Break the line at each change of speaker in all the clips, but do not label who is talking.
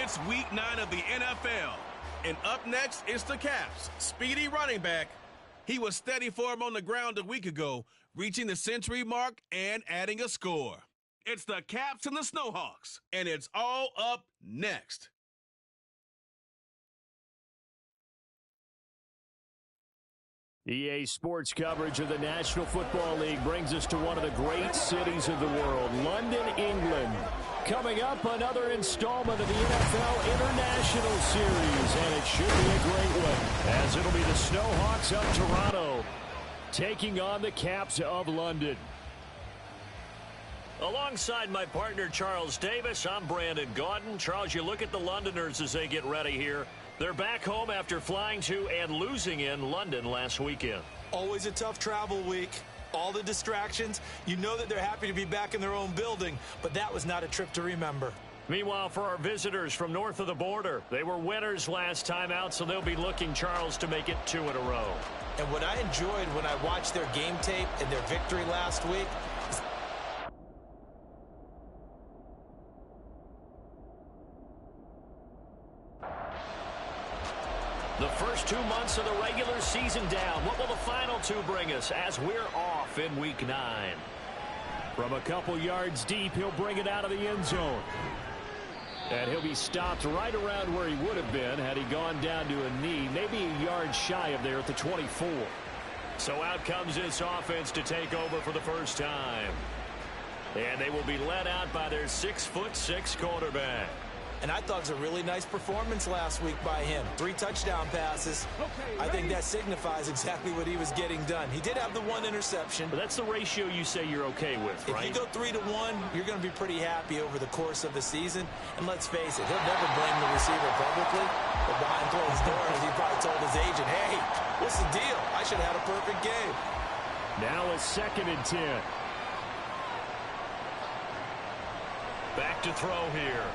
It's week 9 of the NFL. And up next is the Caps' speedy running back. He was steady for him on the ground a week ago, reaching the century mark and adding a score. It's the Caps and the Snowhawks, and it's all up next.
EA Sports coverage of the National Football League brings us to one of the great cities of the world, London, England. Coming up, another installment of the NFL International Series, and it should be a great one, as it'll be the Snowhawks of Toronto taking on the Caps of London.
Alongside my partner, Charles Davis, I'm Brandon Gaudin. Charles, you look at the Londoners as they get ready here. They're back home after flying to and losing in London last weekend.
Always a tough travel week. All the distractions. You know that they're happy to be back in their own building, but that was not a trip to remember.
Meanwhile, for our visitors from north of the border, they were winners last time out, so they'll be looking, Charles, to make it 2 in a row.
And what I enjoyed when I watched their game tape and their victory last week is
the first 2 months of the regular season down. What will the final 2 bring us as we're off in week 9?
From a couple yards deep, he'll bring it out of the end zone. And he'll be stopped right around where he would have been had he gone down to a knee, maybe a yard shy of there at the 24.
So out comes this offense to take over for the first time. And they will be led out by their 6'6" quarterback.
And I thought it was a really nice performance last week by him. 3 touchdown passes. I think that signifies exactly what he was getting done. He did have the 1 interception.
But that's the ratio you say you're okay with, right?
If you go 3-to-1, you're going to be pretty happy over the course of the season. And let's face it, he'll never blame the receiver publicly. But behind closed doors, he probably told his agent, hey, what's the deal? I should have had a perfect game.
Now a 2nd and 10.
Back to throw here.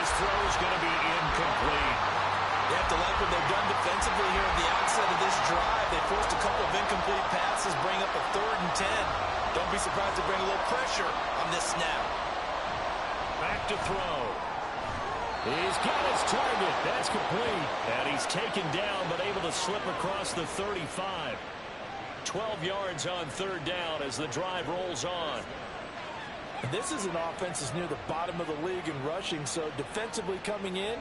His throw is going to be incomplete.
You have to like what they've done defensively here at the outset of this drive. They forced a couple of incomplete passes, bring up a 3rd and 10. Don't be surprised to bring a little pressure on this snap.
Back to throw.
He's got his target. That's complete.
And he's taken down, but able to slip across the 35. 12 yards on 3rd down as the drive rolls on.
This is an offense that's near the bottom of the league in rushing, so defensively coming in,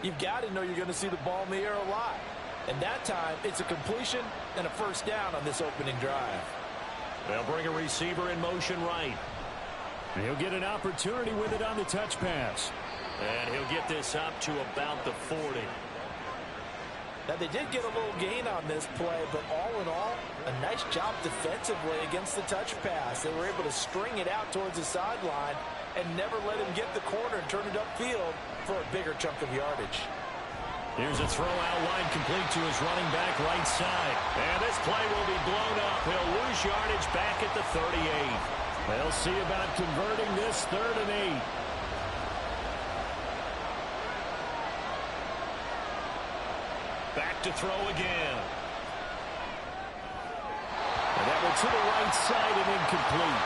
you've got to know you're going to see the ball in the air a lot. And that time, it's a completion and a first down on this opening drive.
They'll bring a receiver in motion right.
And he'll get an opportunity with it on the touch pass.
And he'll get this up to about the 40.
Now, they did get a little gain on this play, but all in all, a nice job defensively against the touch pass. They were able to string it out towards the sideline and never let him get the corner and turn it upfield for a bigger chunk of yardage.
Here's a throw out wide complete to his running back right side. And this play will be blown up. He'll lose yardage back at the 38.
They'll see about converting this 3rd and 8.
Back to throw again.
And that one to the right side and incomplete.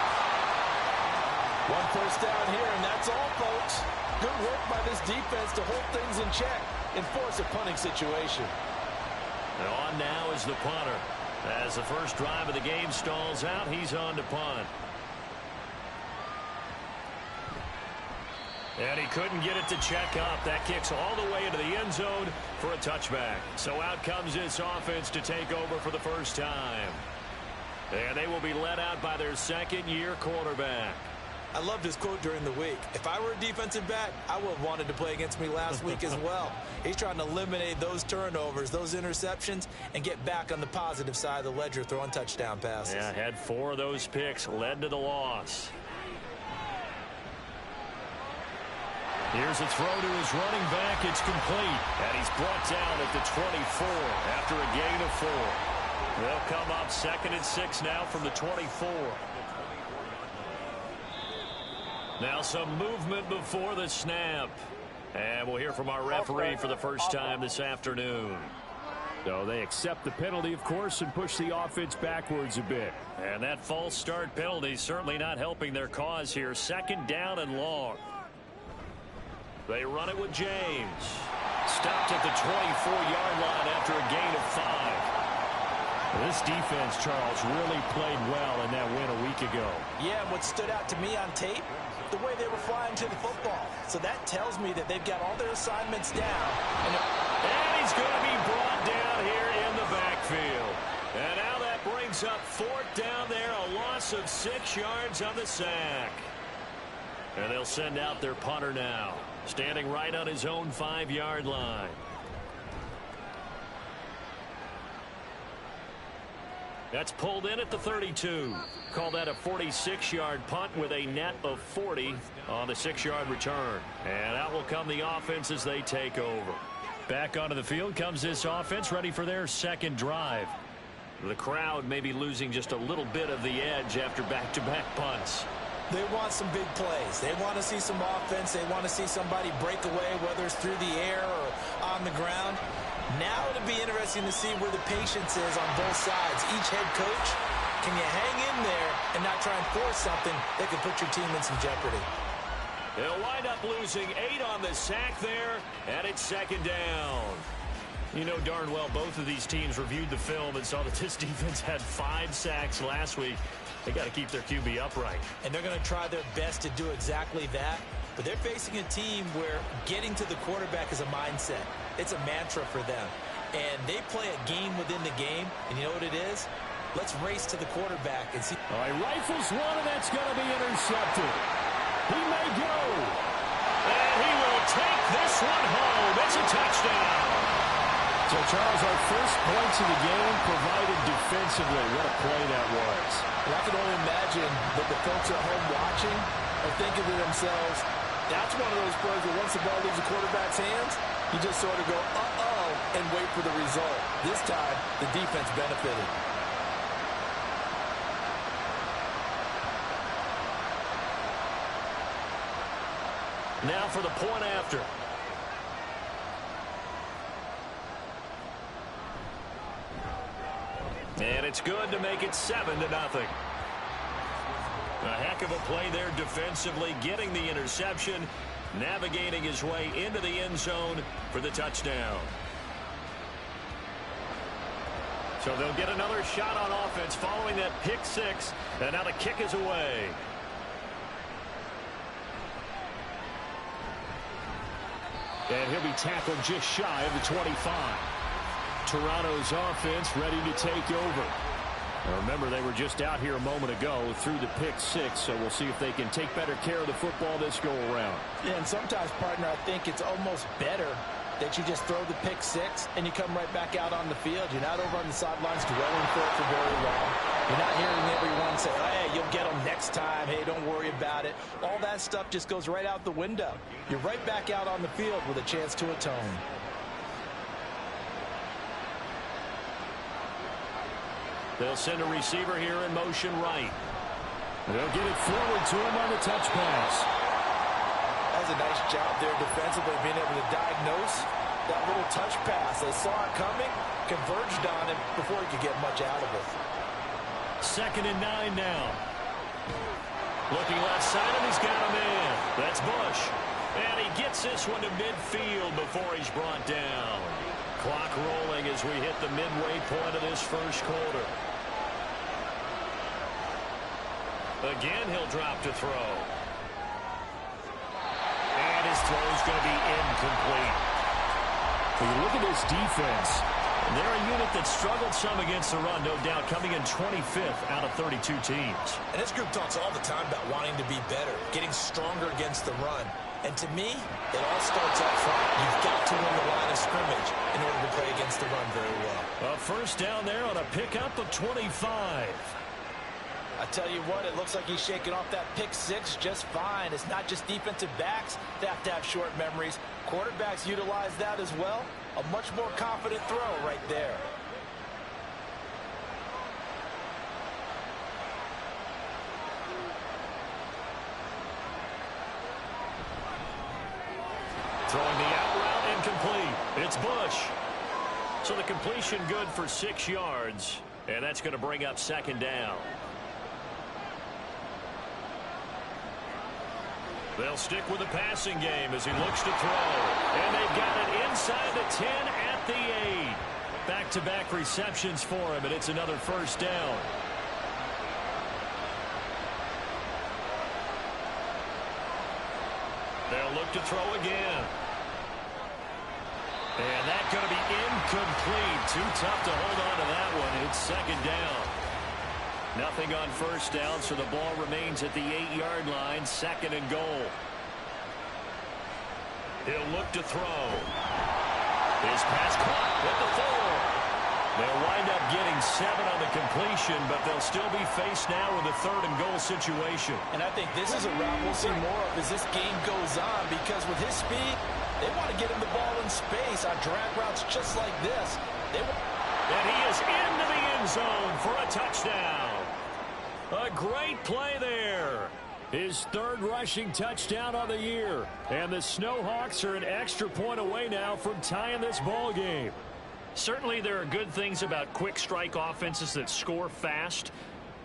1 first down here, and that's all, folks. Good work by this defense to hold things in check and force a punting situation.
And on now is the punter. As the first drive of the game stalls out, he's on to punt. And he couldn't get it to check up. That kicks all the way into the end zone for a touchback. So out comes this offense to take over for the first time. And they will be led out by their 2nd-year quarterback.
I loved his quote during the week. If I were a defensive back, I would have wanted to play against me last week as well. He's trying to eliminate those turnovers, those interceptions, and get back on the positive side of the ledger throwing touchdown passes.
Yeah, had 4 of those picks, led to the loss. Here's a throw to his running back. It's complete. And he's brought down at the 24 after a gain of 4. They'll come up 2nd and 6 now from the 24. Now some movement before the snap. And we'll hear from our referee for the first time this afternoon.
So they accept the penalty, of course, and push the offense backwards a bit.
And that false start penalty certainly not helping their cause here. 2nd down and long. They run it with James. Stopped at the 24-yard line after a gain of 5. This defense, Charles, really played well in that win a week ago.
Yeah, what stood out to me on tape, the way they were flying to the football. So that tells me that they've got all their assignments down.
And he's going to be brought down here in the backfield. And now that brings up 4th down there, a loss of 6 yards on the sack. And they'll send out their punter now, standing right on his own 5-yard line. That's pulled in at the 32. Call that a 46-yard punt with a net of 40 on the 6-yard return. And out will come the offense as they take over. Back onto the field comes this offense, ready for their second drive. The crowd may be losing just a little bit of the edge after back-to-back punts.
They want some big plays. They want to see some offense. They want to see somebody break away, whether it's through the air or on the ground. Now it'll be interesting to see where the patience is on both sides. Each head coach, can you hang in there and not try and force something that could put your team in some jeopardy?
They'll wind up losing 8 on the sack there, and it's 2nd down. You know darn well both of these teams reviewed the film and saw that this defense had 5 sacks last week. They got to keep their QB upright.
And they're going to try their best to do exactly that. But they're facing a team where getting to the quarterback is a mindset. It's a mantra for them. And they play a game within the game. And you know what it is? Let's race to the quarterback and see.
All right, rifles one, and that's going to be intercepted. He may go.
And he will take this one home. It's a touchdown.
So, Charles, our first points of the game provided defensively. What a play that was.
And I can only imagine that the folks at home watching are thinking to themselves, that's one of those plays where once the ball leaves the quarterback's hands, you just sort of go, uh-oh, and wait for the result. This time, the defense benefited.
Now for the point after. And it's good to make it 7-0. A heck of a play there defensively, getting the interception, navigating his way into the end zone for the touchdown. So they'll get another shot on offense following that pick 6, and now the kick is away. And he'll be tackled just shy of the 25. Toronto's offense ready to take over. Now remember, they were just out here a moment ago through the pick 6, so we'll see if they can take better care of the football this go-around.
Yeah, and sometimes, partner, I think it's almost better that you just throw the pick 6 and you come right back out on the field. You're not over on the sidelines dwelling for it for very long. You're not hearing everyone say, hey, you'll get them next time. Hey, don't worry about it. All that stuff just goes right out the window. You're right back out on the field with a chance to atone.
They'll send a receiver here in motion right.
They'll get it forward to him on the touch pass.
That was a nice job there defensively, being able to diagnose that little touch pass. They saw it coming, converged on it before he could get much out of it.
2nd and 9 now. Looking left side, and he's got a man. That's Bush. And he gets this one to midfield before he's brought down. Clock rolling as we hit the midway point of this first quarter. Again, he'll drop to throw. And his throw is going to be incomplete.
When you look at this defense,
they're a unit that struggled some against the run, no doubt, coming in 25th out of 32 teams.
And this group talks all the time about wanting to be better, getting stronger against the run. And to me, it all starts up front. You've got to win the line of scrimmage in order to play against the run very well.
A first down there on a pickup of 25.
I tell you what, it looks like he's shaking off that pick 6 just fine. It's not just defensive backs that have to have short memories. Quarterbacks utilize that as well. A much more confident throw right there.
Throwing the out route incomplete. It's Bush. So the completion good for 6 yards. And that's going to bring up 2nd down. They'll stick with the passing game as he looks to throw. And they've got it inside the 10 at the 8. Back-to-back receptions for him, and it's another first down. They'll look to throw again. And that's going to be incomplete. Too tough to hold on to that one. It's second down. Nothing on first down, so the ball remains at the 8-yard line. Second and goal. He'll look to throw. His pass caught at the 4. They'll wind up getting 7 on the completion, but they'll still be faced now with a third and goal situation.
And I think this is a route we'll see more of as this game goes on, because with his speed, they want to get him the ball in space on drag routes just like this.
And he is into the end zone for a touchdown. A great play there.
His third rushing touchdown on the year. And the Snowhawks are an extra point away now from tying this ball game.
Certainly there are good things about quick strike offenses that score fast,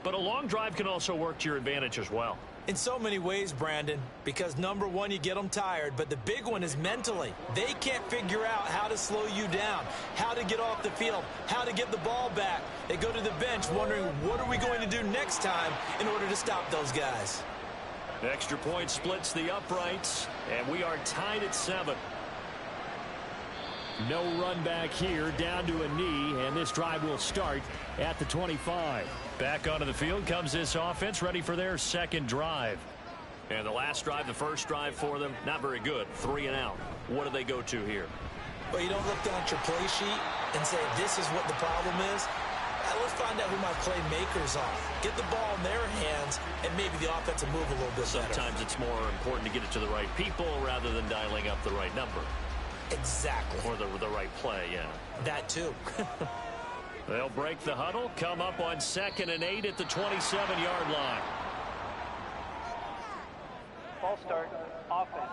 but a long drive can also work to your advantage as well.
In so many ways, Brandon, because number one, you get them tired, but the big one is mentally. They can't figure out how to slow you down, how to get off the field, how to get the ball back. They go to the bench wondering, what are we going to do next time in order to stop those guys?
Extra point splits the uprights, and we are tied at 7.
No run back here, down to a knee, and this drive will start at the 25.
Back onto the field comes this offense, ready for their second drive. And the last drive, the first drive for them, not very good. 3 and out. What do they go to here?
Well, you don't look down at your play sheet and say, this is what the problem is. Let's find out who my playmakers are. Get the ball in their hands, and maybe the offense will move a little bit better.
Sometimes it's more important to get it to the right people rather than dialing up the right number.
Exactly.
Or the right play, yeah.
That too.
They'll break the huddle, come up on 2nd and 8 at the 27-yard line.
Ball start, offense.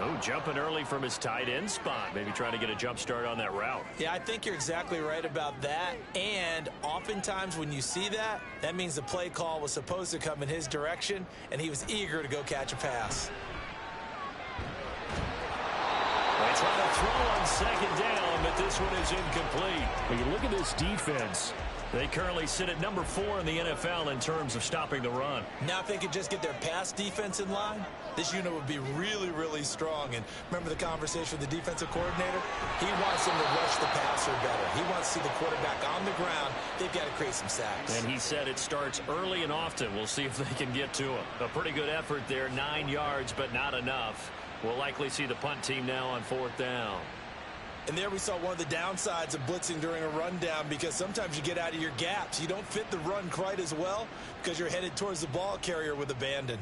Oh, jumping early from his tight end spot. Maybe trying to get a jump start on that route.
Yeah, I think you're exactly right about that. And oftentimes when you see that, that means the play call was supposed to come in his direction, and he was eager to go catch a pass.
They try to throw on 2nd down, but this one is incomplete.
When you look at this defense,
they currently sit at number 4 in the NFL in terms of stopping the run.
Now if they could just get their pass defense in line, this unit would be really, really strong. And remember the conversation with the defensive coordinator? He wants them to rush the passer better. He wants to see the quarterback on the ground. They've got to create some sacks.
And he said it starts early and often. We'll see if they can get to him. A pretty good effort there, 9 yards, but not enough. We'll likely see the punt team now on 4th down.
And there we saw one of the downsides of blitzing during a rundown, because sometimes you get out of your gaps. You don't fit the run quite as well because you're headed towards the ball carrier with abandon.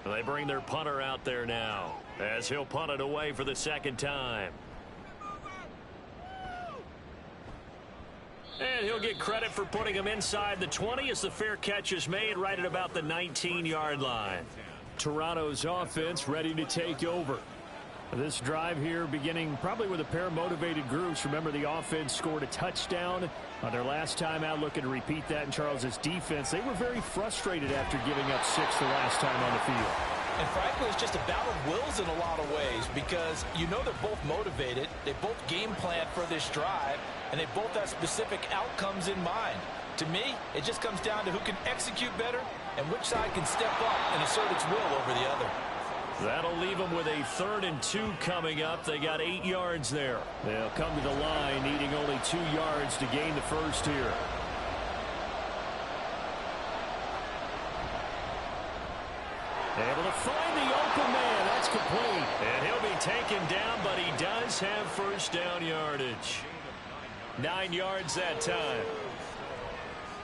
They bring their punter out there now as he'll punt it away for the 2nd time. And he'll get credit for putting him inside the 20 as the fair catch is made right at about the 19-yard line.
Toronto's offense ready to take over. This drive here beginning probably with a pair of motivated groups. Remember, the offense scored a touchdown on their last time out. Looking to repeat that in Charles's defense. They were very frustrated after giving up 6 the last time on the field.
And frankly, it's just a battle of wills in a lot of ways, because you know they're both motivated. They both game plan for this drive, and they both have specific outcomes in mind. To me, it just comes down to who can execute better and which side can step up and assert its will over the other.
That'll leave them with a 3rd and 2 coming up. They got 8 yards there.
They'll come to the line needing only 2 yards to gain the first here. Able to find the open man. That's complete.
And he'll be taken down, but he does have first down yardage. 9 yards that time.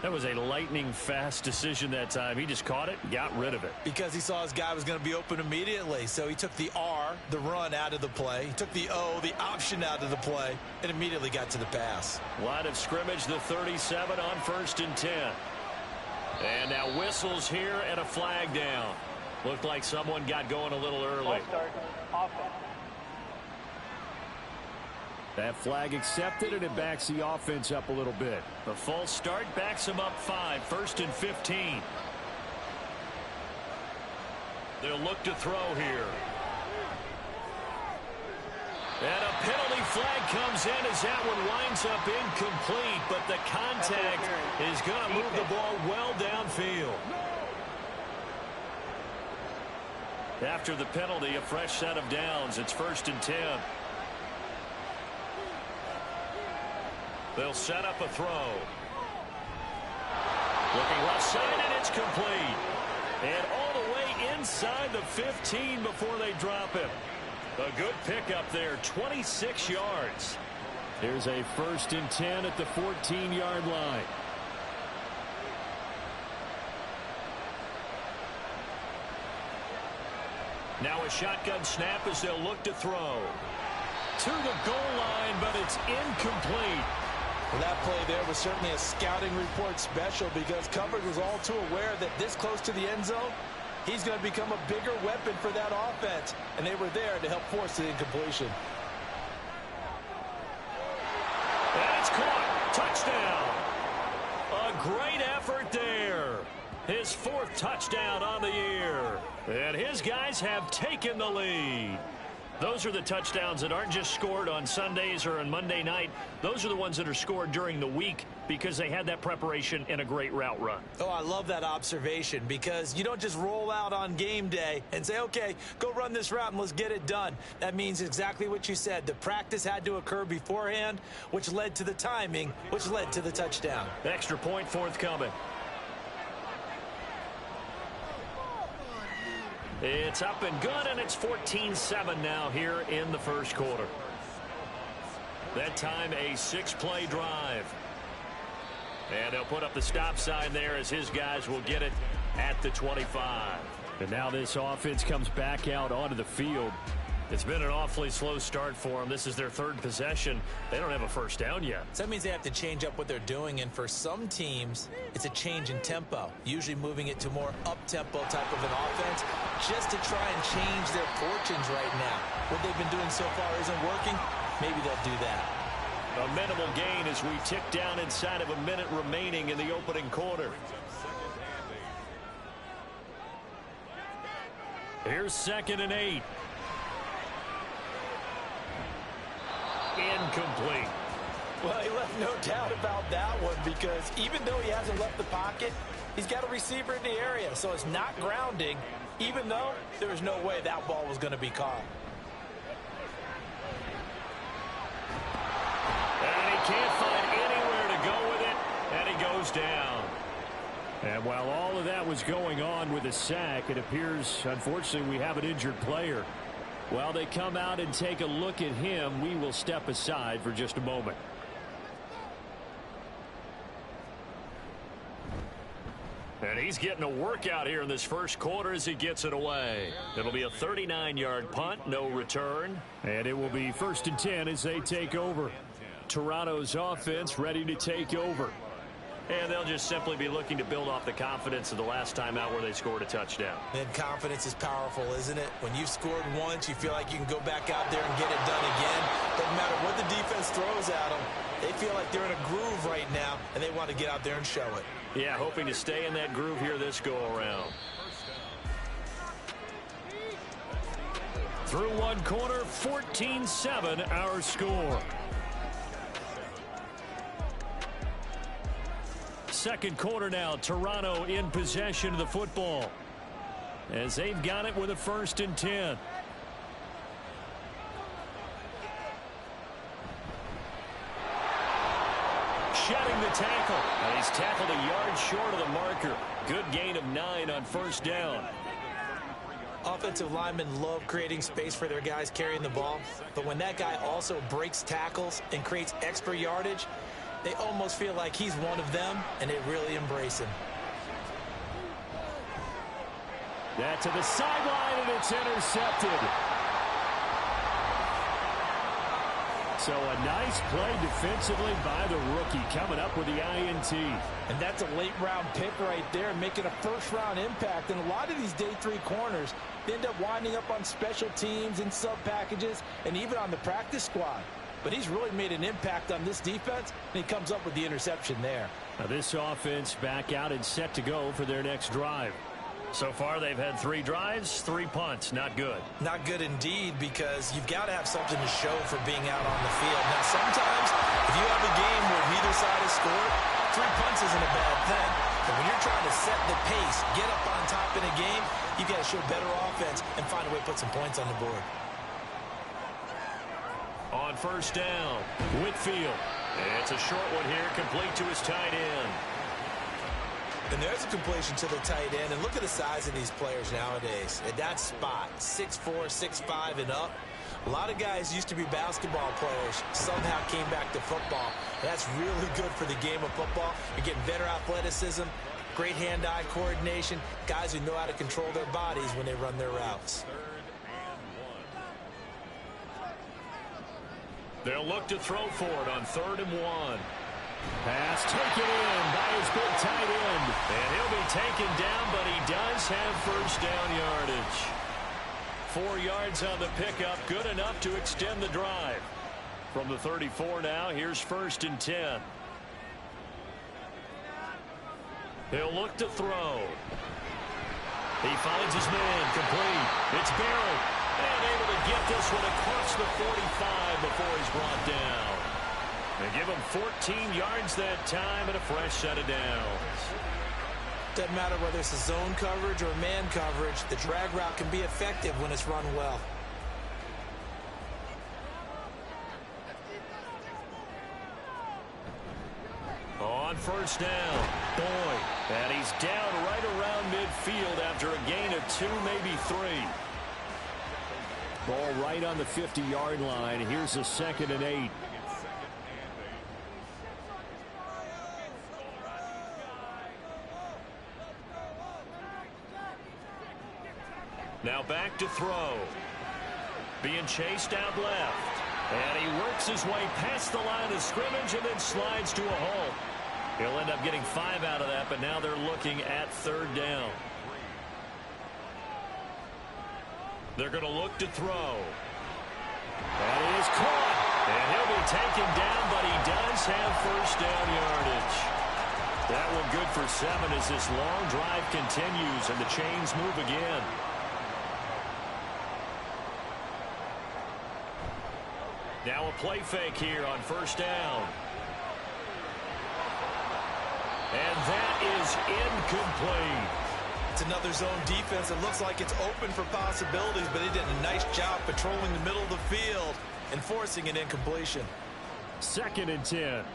That was a lightning-fast decision that time. He just caught it, got rid of it.
Because he saw his guy was going to be open immediately. So he took the R, the run, out of the play. He took the O, the option, out of the play, and immediately got to the pass.
Line of scrimmage, the 37 on 1st and 10. And now whistles here and a flag down. Looked like someone got going a little early.
Ball start, offense.
That flag accepted, and it backs the offense up a little bit.
The false start backs him up 5, 1st and 15. They'll look to throw here. And a penalty flag comes in as that one winds up incomplete, but the contact is going to move the ball well downfield. After the penalty, a fresh set of downs. It's 1st and 10. They'll set up a throw. Looking left side, and it's complete. And all the way inside the 15 before they drop him. A good pickup there, 26 yards.
Here's a 1st and 10 at the 14-yard line.
Now a shotgun snap as they'll look to throw. To the goal line, but it's incomplete.
Well, that play there was certainly a scouting report special because coverage was all too aware that this close to the end zone, he's going to become a bigger weapon for that offense, and they were there to help force the incompletion.
And it's caught. Touchdown. A great effort there. His 4th touchdown on the year. And his guys have taken the lead. Those are the touchdowns that aren't just scored on Sundays or on Monday night. Those are the ones that are scored during the week because they had that preparation and a great route run.
Oh, I love that observation because you don't just roll out on game day and say, okay, go run this route and let's get it done. That means exactly what you said. The practice had to occur beforehand, which led to the timing, which led to the touchdown.
Extra point forthcoming. It's up and good, and it's 14-7 now here in the 1st quarter. That time a 6-play drive. And they'll put up the stop sign there as his guys will get it at the 25.
And now this offense comes back out onto the field.
It's been an awfully slow start for them. This is their 3rd possession. They don't have a 1st down yet.
So that means they have to change up what they're doing, and for some teams, it's a change in tempo, usually moving it to more up-tempo type of an offense just to try and change their fortunes right now. What they've been doing so far isn't working. Maybe they'll do that.
A minimal gain as we tick down inside of a minute remaining in the opening quarter. Here's 2nd and 8. Incomplete.
Well, he left no doubt about that one because even though he hasn't left the pocket, he's got a receiver in the area, so it's not grounding, even though there was no way that ball was going to be caught.
And he can't find anywhere to go with it, and he goes down.
And while all of that was going on with a sack, it appears, unfortunately, we have an injured player. While they come out and take a look at him, we will step aside for just a moment.
And he's getting a workout here in this 1st quarter as he gets it away. It'll be a 39-yard punt, no return.
And it will be 1st and 10 as they take over. Toronto's offense ready to take over.
And they'll just simply be looking to build off the confidence of the last time out where they scored a touchdown.
And confidence is powerful, isn't it? When you've scored once, you feel like you can go back out there and get it done again. Doesn't matter what the defense throws at them. They feel like they're in a groove right now, and they want to get out there and show it.
Yeah, hoping to stay in that groove here this go-around.
Through one quarter, 14-7 our score. 2nd quarter now, Toronto in possession of the football as they've got it with a 1st and 10.
Shedding the tackle. And he's tackled a yard short of the marker. Good gain of 9 on 1st down.
Offensive linemen love creating space for their guys carrying the ball, but when that guy also breaks tackles and creates extra yardage, they almost feel like he's one of them, and they really embrace him.
That to the sideline, and it's intercepted. So a nice play defensively by the rookie, coming up with the INT.
And that's a late-round pick right there, making a first-round impact. And a lot of these day 3 corners end up winding up on special teams and sub-packages and even on the practice squad. But he's really made an impact on this defense, and he comes up with the interception there.
Now this offense back out and set to go for their next drive.
So far, they've had 3 drives, 3 punts. Not good.
Not good indeed, because you've got to have something to show for being out on the field. Now, sometimes, if you have a game where neither side has scored, 3 punts isn't a bad thing. But when you're trying to set the pace, get up on top in a game, you've got to show better offense and find a way to put some points on the board.
On first down, Whitfield. It's a short one here, complete to his tight end.
And there's a completion to the tight end. And look at the size of these players nowadays. At that spot, 6'4", 6'5", and up. A lot of guys used to be basketball players, somehow came back to football. That's really good for the game of football. You're getting better athleticism, great hand-eye coordination, guys who know how to control their bodies when they run their routes.
They'll look to throw for it on 3rd and 1.
Pass taken in by his big tight end.
And he'll be taken down, but he does have first down yardage. 4 yards on the pickup, good enough to extend the drive. From the 34 now, here's 1st and 10. He'll look to throw. He finds his man, complete. It's Barrett. And able to get this one across the 45 before he's brought down. They give him 14 yards that time and a fresh set of downs.
Doesn't matter whether it's a zone coverage or man coverage, the drag route can be effective when it's run well.
On first down, Boyd. And he's down right around midfield after a gain of 2, maybe 3.
Ball right on the 50-yard line. Here's a 2nd and 8.
Now back to throw. Being chased out left. And he works his way past the line of scrimmage and then slides to a halt. He'll end up getting 5 out of that, but now they're looking at 3rd down. They're going to look to throw.
That is caught.
And he'll be taken down, but he does have first down yardage. That one good for 7 as this long drive continues and the chains move again. Now a play fake here on first down. And that is incomplete.
It's another zone defense. It looks like it's open for possibilities, but they did a nice job patrolling the middle of the field and forcing an incompletion.
2nd and 10.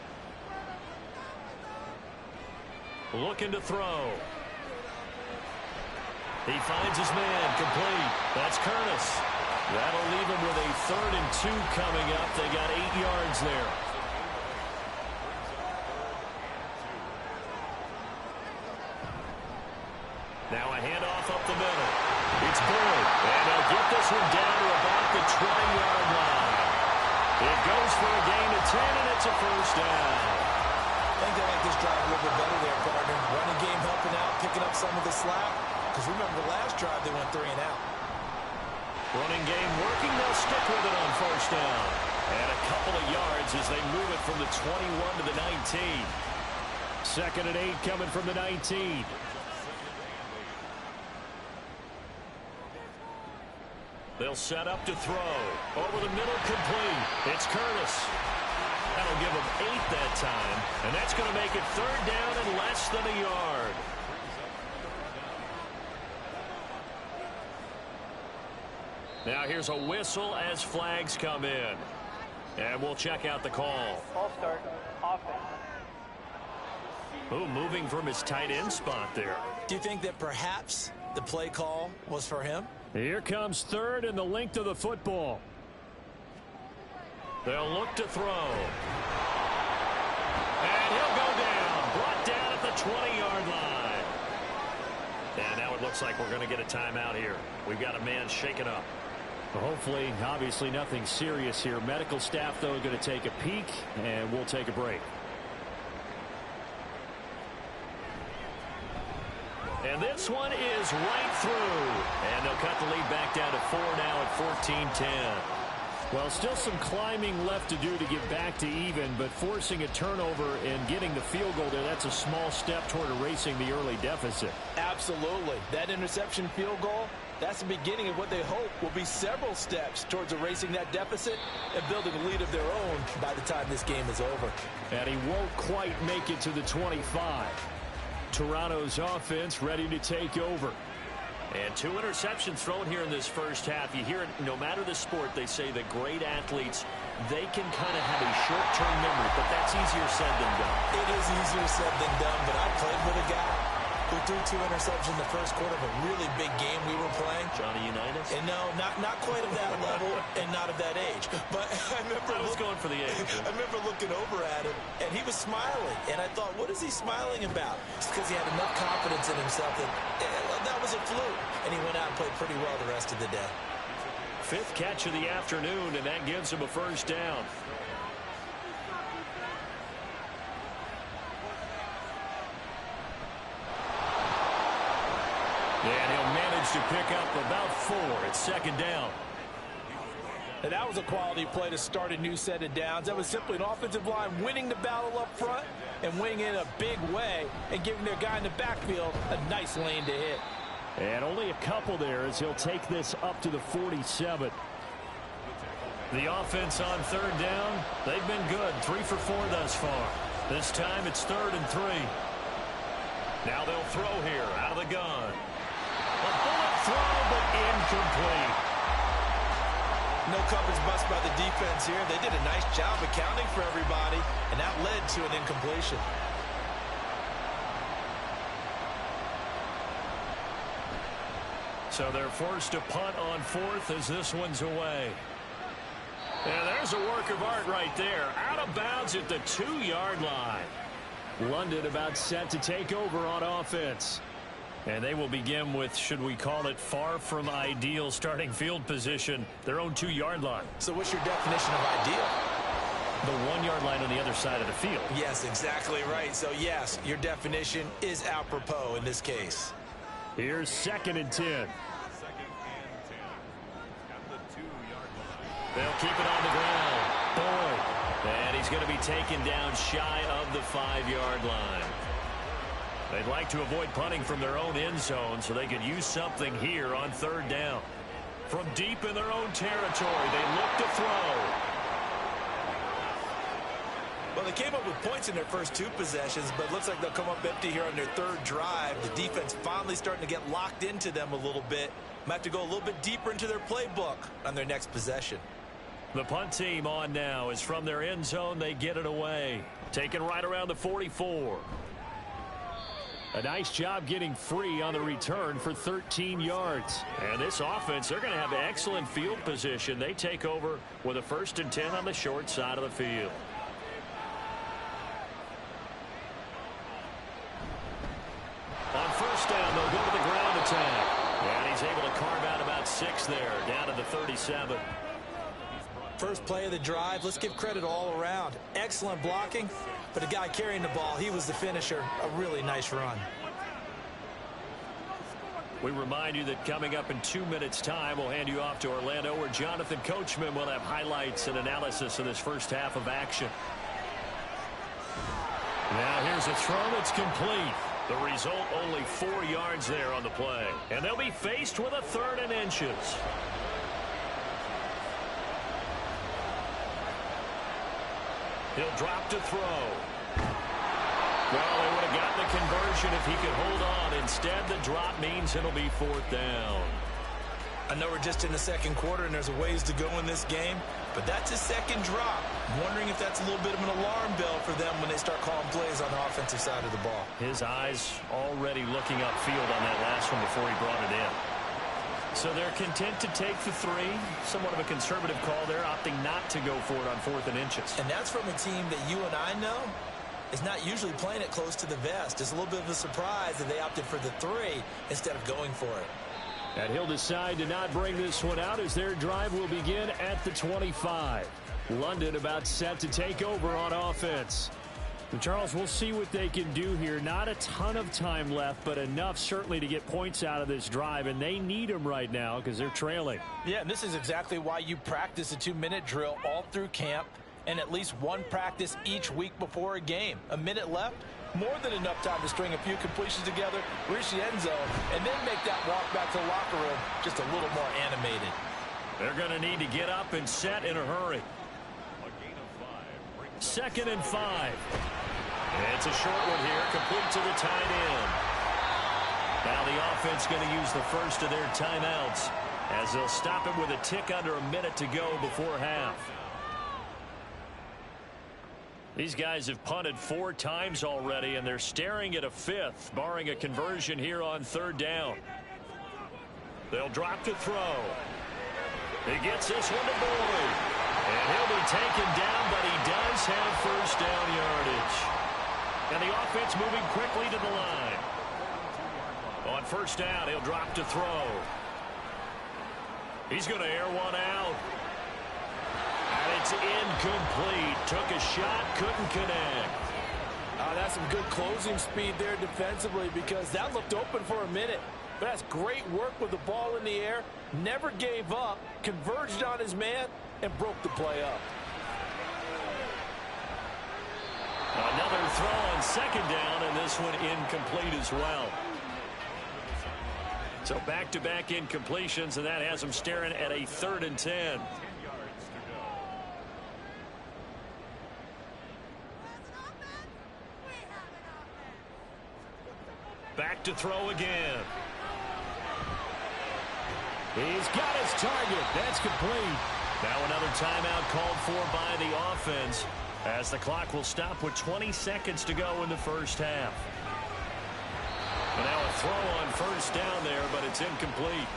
Looking to throw. He finds his man, complete. That's Curtis. That'll leave him with a 3rd and 2 coming up. They got 8 yards there. Now a handoff up the middle. It's Boyd. And they'll get this one down to about the 20-yard line. It goes for a gain of 10, and it's a first down.
I think they like this drive a little bit better there, partner. Running game helping out, picking up some of the slack. Because remember, the last drive they went 3 and out.
Running game working. They'll stick with it on first down. And a couple of yards as they move it from the 21 to the 19.
2nd and 8 coming from the 19.
They'll set up to throw. Over the middle, complete. It's Curtis. That'll give him 8 that time. And that's going to make it 3rd down and less than a yard. Now here's a whistle as flags come in. And we'll check out the call.
Ball start, offense.
Oh, moving from his tight end spot there.
Do you think that perhaps the play call was for him?
Here comes 3rd and the length of the football.
They'll look to throw. And he'll go down. Brought down at the 20-yard line. And now it looks like we're going to get a timeout here. We've got a man shaken up.
Hopefully, obviously nothing serious here. Medical staff, though, going to take a peek, and we'll take a break.
And this one is right through. And they'll cut the lead back down to 4 now at 14-10.
Well, still some climbing left to do to get back to even, but forcing a turnover and getting the field goal there, that's a small step toward erasing the early deficit.
Absolutely. That interception field goal, that's the beginning of what they hope will be several steps towards erasing that deficit and building a lead of their own by the time this game is over.
And he won't quite make it to the 25. Toronto's offense ready to take over.
And 2 interceptions thrown here in this first half. You hear it, no matter the sport, they say the great athletes, they can kind of have a short-term memory, but that's easier said than done.
It is easier said than done, but I played with a guy who threw 2 interceptions in the first quarter of a really big game we were playing.
Johnny Unitas?
And no, not quite of that level and not of that age. But I
was going for the age.
I remember looking over at him, and he was smiling. And I thought, what is he smiling about? It's because he had enough confidence in himself that that was a fluke. And he went out and played pretty well the rest of the day.
5th catch of the afternoon, and that gives him a first down. And he'll manage to pick up about 4 at 2nd down.
And that was a quality play to start a new set of downs. That was simply an offensive line winning the battle up front and winning in a big way and giving their guy in the backfield a nice lane to hit.
And only a couple there as he'll take this up to the 47.
The offense on 3rd down, they've been good. 3 for 4 thus far. This time it's 3rd and 3. Now they'll throw here out of the gun. A bullet throw, but incomplete.
No coverage bust by the defense here. They did a nice job accounting for everybody, and that led to an incompletion.
So they're forced to punt on 4th as this one's away. And there's a work of art right there. Out of bounds at the 2-yard line.
London about set to take over on offense.
And they will begin with, should we call it, far from ideal starting field position, their own 2-yard line.
So what's your definition of ideal?
The 1-yard line on the other side of the field.
Yes, exactly right. So, yes, your definition is apropos in this case.
Here's 2nd and 10.
They'll keep it on the ground. Boyd. And he's going to be taken down shy of the 5-yard line. They'd like to avoid punting from their own end zone so they could use something here on 3rd down. From deep in their own territory, they look to throw.
Well, they came up with points in their first 2 possessions, but it looks like they'll come up empty here on their 3rd drive. The defense finally starting to get locked into them a little bit. Might have to go a little bit deeper into their playbook on their next possession.
The punt team on now is from their end zone. They get it away. Taken right around the 44.
A nice job getting free on the return for 13 yards.
And this offense, they're going to have excellent field position. They take over with a 1st and 10 on the short side of the field. On 1st down, they'll go to the ground attack. And he's able to carve out about 6 there, down to the 37.
First play of the drive, let's give credit all around. Excellent blocking, but the guy carrying the ball, he was the finisher. A really nice run.
We remind you that coming up in 2 minutes' time, we'll hand you off to Orlando, where Jonathan Coachman will have highlights and analysis of this first half of action. Now here's a throw that's complete. The result, only 4 yards there on the play. And they'll be faced with a 3rd and inches. He'll drop to throw. Well, they would have gotten the conversion if he could hold on. Instead, the drop means it'll be 4th down.
I know we're just in the 2nd quarter and there's a ways to go in this game, but that's a 2nd drop. I'm wondering if that's a little bit of an alarm bell for them when they start calling plays on the offensive side of the ball.
His eyes already looking upfield on that last one before he brought it in. So they're content to take the 3. Somewhat of a conservative call there, opting not to go for it on 4th and inches.
And that's from a team that you and I know is not usually playing it close to the vest. It's a little bit of a surprise that they opted for the 3 instead of going for it.
And he'll decide to not bring this one out as their drive will begin at the 25. London about set to take over on offense. Charles, we'll see what they can do here. Not a ton of time left, but enough certainly to get points out of this drive, and they need them right now because they're trailing.
Yeah, and this is exactly why you practice a 2-minute drill all through camp and at least one practice each week before a game. A minute left, more than enough time to string a few completions together, reach the end zone, and then make that walk back to the locker room just a little more animated.
They're going to need to get up and set in a hurry. 2nd and 5. It's a short one here, complete to the tight end. Now the offense going to use the first of their timeouts as they'll stop it with a tick under a minute to go before half. These guys have punted 4 times already, and they're staring at a 5th, barring a conversion here on 3rd down. They'll drop to throw. He gets this one to Boyd. And he'll be taken down, but he does have first down yardage. And the offense moving quickly to the line. On 1st down, he'll drop to throw. He's going to air one out. And it's incomplete. Took a shot, couldn't connect.
That's some good closing speed there defensively because that looked open for a minute. But that's great work with the ball in the air. Never gave up, converged on his man, and broke the play up.
Another throw on 2nd down, and this one incomplete as well. So back-to-back incompletions, and that has them staring at a 3rd and 10. Back to throw again.
He's got his target. That's complete.
Now another timeout called for by the offense as the clock will stop with 20 seconds to go in the 1st half. And now a throw on 1st down there, but it's incomplete.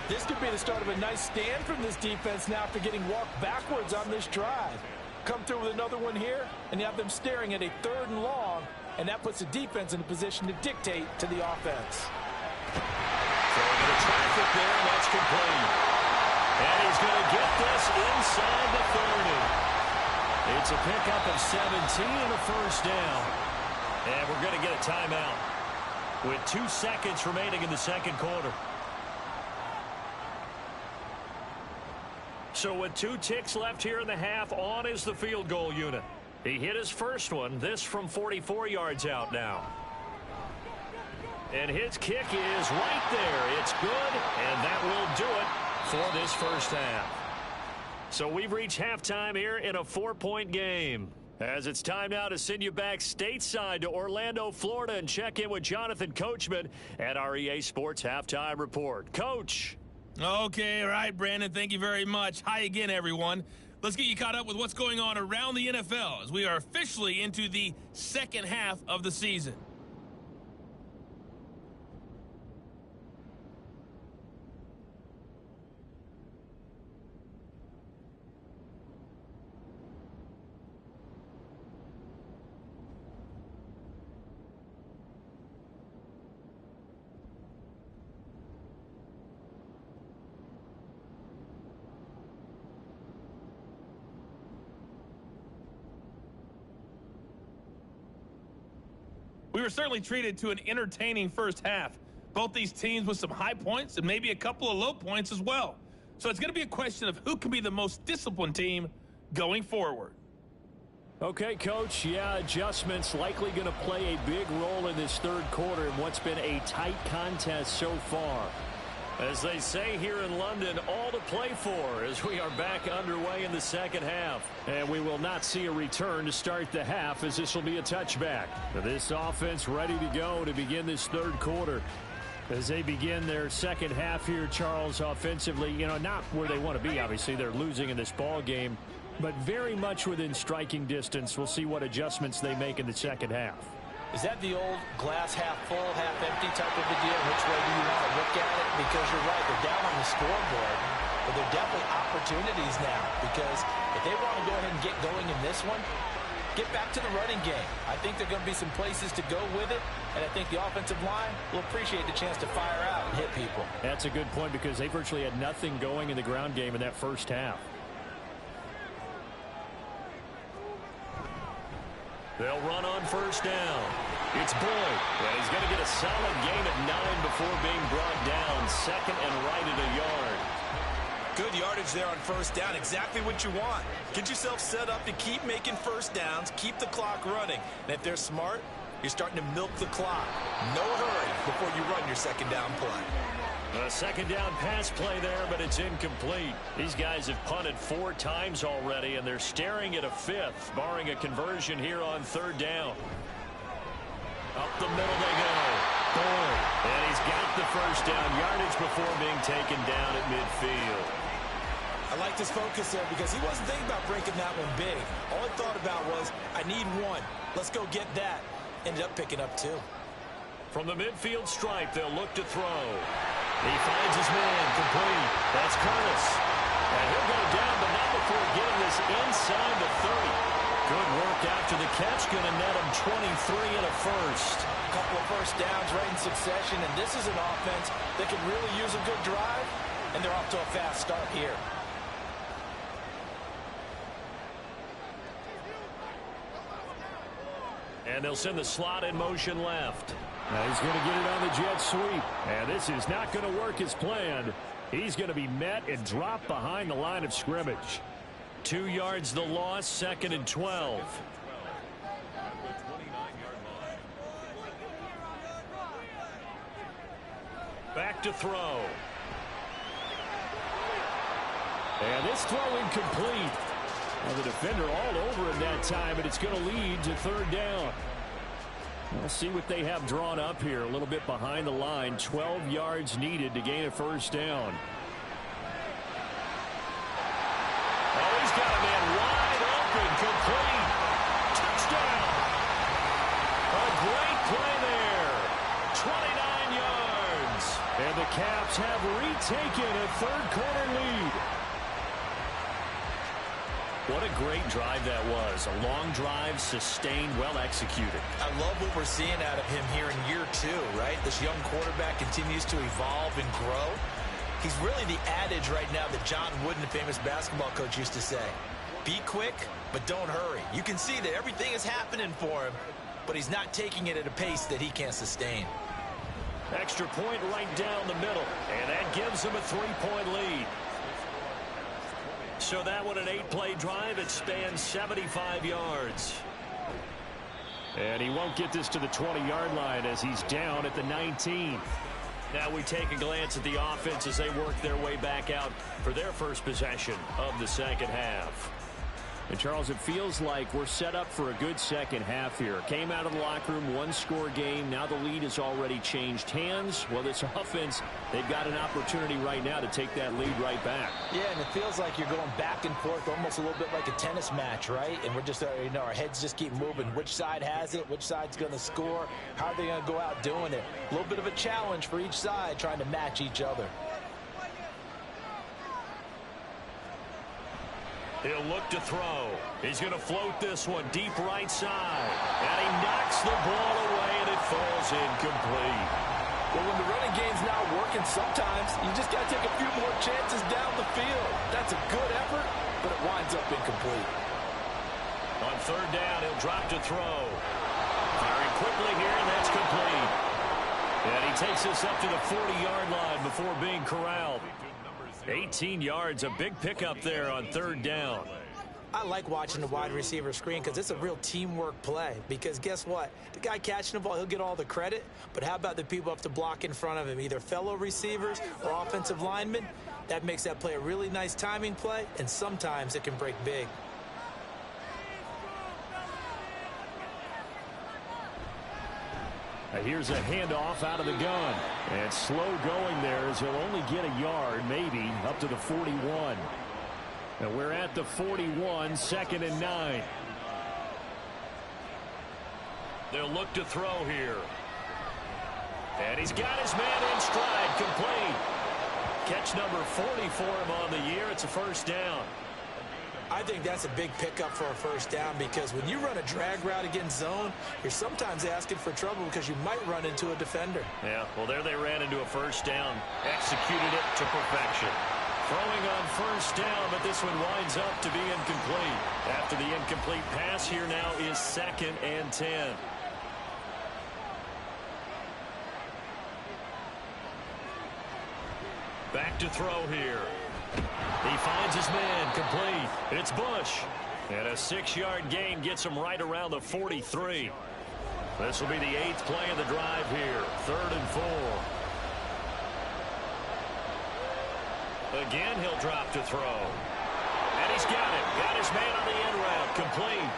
This could be the start of a nice stand from this defense now after getting walked backwards on this drive. Come through with another one here, and you have them staring at a 3rd and long, and that puts the defense in a position to dictate to the offense.
Throwing into traffic there, and that's complete. And he's going to get this inside the 30. It's a pickup of 17 and a 1st down. And we're going to get a timeout with 2 seconds remaining in the 2nd quarter. So with 2 ticks left here in the half, on is the field goal unit. He hit his first one, this from 44 yards out now. And his kick is right there. It's good, and that will do it for this 1st half. So we've reached halftime here in a 4-point game. As it's time now to send you back stateside to Orlando, Florida, and check in with Jonathan Coachman at our EA Sports Halftime Report. Coach.
Okay, all right, Brandon, thank you very much. Hi again, everyone. Let's get you caught up with what's going on around the NFL as we are officially into the 2nd half of the season. We were certainly treated to an entertaining 1st half. Both these teams with some high points and maybe a couple of low points as well. So it's going to be a question of who can be the most disciplined team going forward.
Okay, Coach, yeah, adjustments likely going to play a big role in this 3rd quarter in what's been a tight contest so far.
As they say here in London, all to play for as we are back underway in the 2nd half.
And we will not see a return to start the half as this will be a touchback. This offense ready to go to begin this 3rd quarter. As they begin their 2nd half here, Charles, offensively, not where they want to be. Obviously, they're losing in this ball game, but very much within striking distance. We'll see what adjustments they make in the 2nd half.
Is that the old glass half full, half empty type of a deal? Which way do you want to look at it? Because you're right, they're down on the scoreboard, but they're definitely opportunities now. Because if they want to go ahead and get going in this one, get back to the running game. I think there are going to be some places to go with it, and I think the offensive line will appreciate the chance to fire out and hit people.
That's a good point because they virtually had nothing going in the ground game in that 1st half.
They'll run on first down. It's Boyd. And he's going to get a solid gain of 9 before being brought down. Second and right at a yard.
Good yardage there on first down. Exactly what you want. Get yourself set up to keep making first downs, keep the clock running. And if they're smart, you're starting to milk the clock. No hurry before you run your second down play.
A second down pass play there, but it's incomplete. These guys have punted 4 times already, and they're staring at a 5th, barring a conversion here on third down. Up the middle they go. Boyd. And he's got the first down yardage before being taken down at midfield.
I like this focus there because he wasn't thinking about breaking that one big. All he thought about was, I need 1. Let's go get that. Ended up picking up 2.
From the midfield stripe, they'll look to throw. He finds his man complete. That's Curtis. And he'll go down, but not before getting this inside the 30. Good work after the catch. Going to net him 23 and a first.
A couple of first downs right in succession, and this is an offense that can really use a good drive, and they're off to a fast start here.
And they'll send the slot in motion left.
Now he's going to get it on the jet sweep. And this is not going to work as planned. He's going to be met and dropped behind the line of scrimmage.
2 yards the loss, second and 12. Back to throw.
And this throw incomplete. Well, the defender all over him that time, but it's going to lead to third down. We'll see what they have drawn up here. A little bit behind the line. 12 yards needed to gain a first down.
Oh, he's got a man wide open. Complete. Touchdown. A great play there. 29 yards.
And the Caps have retaken a third-quarter lead.
What a great drive that was. A long drive, sustained, well executed.
I love what we're seeing out of him here in year 2, right? This young quarterback continues to evolve and grow. He's really the adage right now that John Wooden, the famous basketball coach, used to say. Be quick, but don't hurry. You can see that everything is happening for him, but he's not taking it at a pace that he can't sustain.
Extra point right down the middle, and that gives him a 3-point lead. So that one, an 8-play drive. It spans 75 yards.
And he won't get this to the 20-yard line as he's down at the 19.
Now we take a glance at the offense as they work their way back out for their first possession of the second half.
And, Charles, it feels like we're set up for a good second half here. Came out of the locker room, 1-score game. Now the lead has already changed hands. Well, this offense, they've got an opportunity right now to take that lead right back.
Yeah, and it feels like you're going back and forth almost a little bit like a tennis match, right? And we're just, our heads just keep moving. Which side has it? Which side's going to score? How are they going to go out doing it? A little bit of a challenge for each side trying to match each other.
He'll look to throw. He's going to float this one deep right side. And he knocks the ball away, and it falls incomplete.
Well, when the running game's not working, sometimes you just got to take a few more chances down the field. That's a good effort, but it winds up incomplete.
On third down, he'll drop to throw. Firing quickly here, and that's complete. And he takes this up to the 40-yard line before being corralled. 18 yards, a big pickup there on third down.
I like watching the wide receiver screen because it's a real teamwork play. Because guess what? The guy catching the ball, he'll get all the credit. But how about the people who have to block in front of him, either fellow receivers or offensive linemen? That makes that play a really nice timing play, and sometimes it can break big.
Here's a handoff out of the gun. And slow going there as he'll only get a yard, maybe, up to the 41. And we're at the 41, second and 9.
They'll look to throw here. And he's got his man in stride, complete. Catch number 40 for him on the year. It's a first down.
I think that's a big pickup for a first down because when you run a drag route against zone, you're sometimes asking for trouble because you might run into a defender.
Yeah, well, there they ran into a first down, executed it to perfection. Throwing on first down, but this one winds up to be incomplete. After the incomplete pass, here now is 2nd and 10. Back to throw here. He finds his man, complete. It's Bush. And a 6-yard gain gets him right around the 43. This will be the 8th play of the drive here. 3rd and 4. Again, he'll drop to throw. And he's got it. Got his man on the end route. Complete.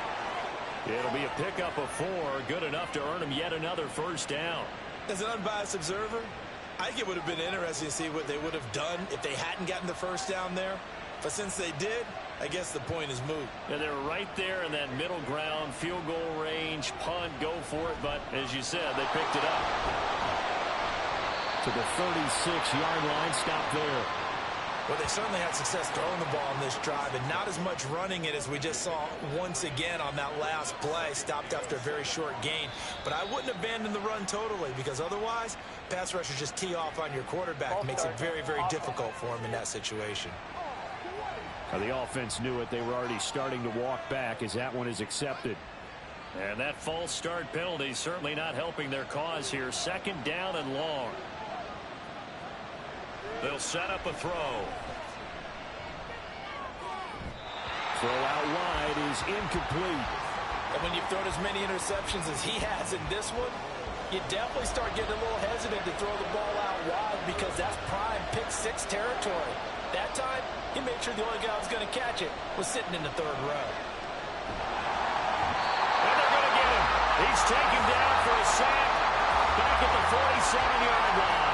It'll be a pickup of 4. Good enough to earn him yet another first down.
As an unbiased observer, I think it would have been interesting to see what they would have done if they hadn't gotten the first down there. But since they did, I guess the point is moot.
Yeah, they were right there in that middle ground, field goal range, punt, go for it. But as you said, they picked it up.
To the 36-yard line, stop there.
Well, they certainly had success throwing the ball in this drive, and not as much running it as we just saw once again on that last play. Stopped after a very short gain. But I wouldn't abandon the run totally, because otherwise, pass rushers just tee off on your quarterback. Makes it very, very difficult for him in that situation.
Now, the offense knew it. They were already starting to walk back as that one is accepted.
And that false start penalty certainly not helping their cause here. 2nd down and long. They'll set up a throw.
Throw out wide is incomplete.
And when you've thrown as many interceptions as he has in this one, you definitely start getting a little hesitant to throw the ball out wide, because that's prime pick 6 territory. That time, he made sure the only guy who was going to catch it was sitting in the 3rd row.
And they're going to get him. He's taken down for a sack back at the 47-yard line.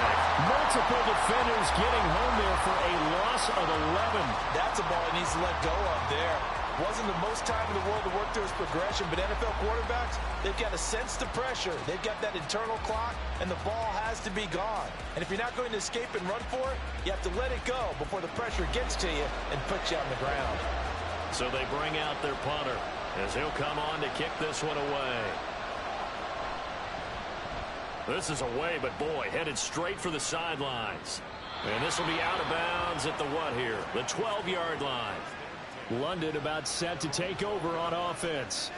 Multiple defenders getting home there for a loss of 11.
That's a ball he needs to let go of there. Wasn't the most time in the world to work through his progression, but NFL quarterbacks, they've got to sense the pressure. They've got that internal clock, and the ball has to be gone. And if you're not going to escape and run for it, you have to let it go before the pressure gets to you and puts you on the ground.
So they bring out their punter as he'll come on to kick this one away. This is away, but boy, headed straight for the sidelines. And this will be out of bounds at the what here? The 12-yard line.
London about set to take over on offense.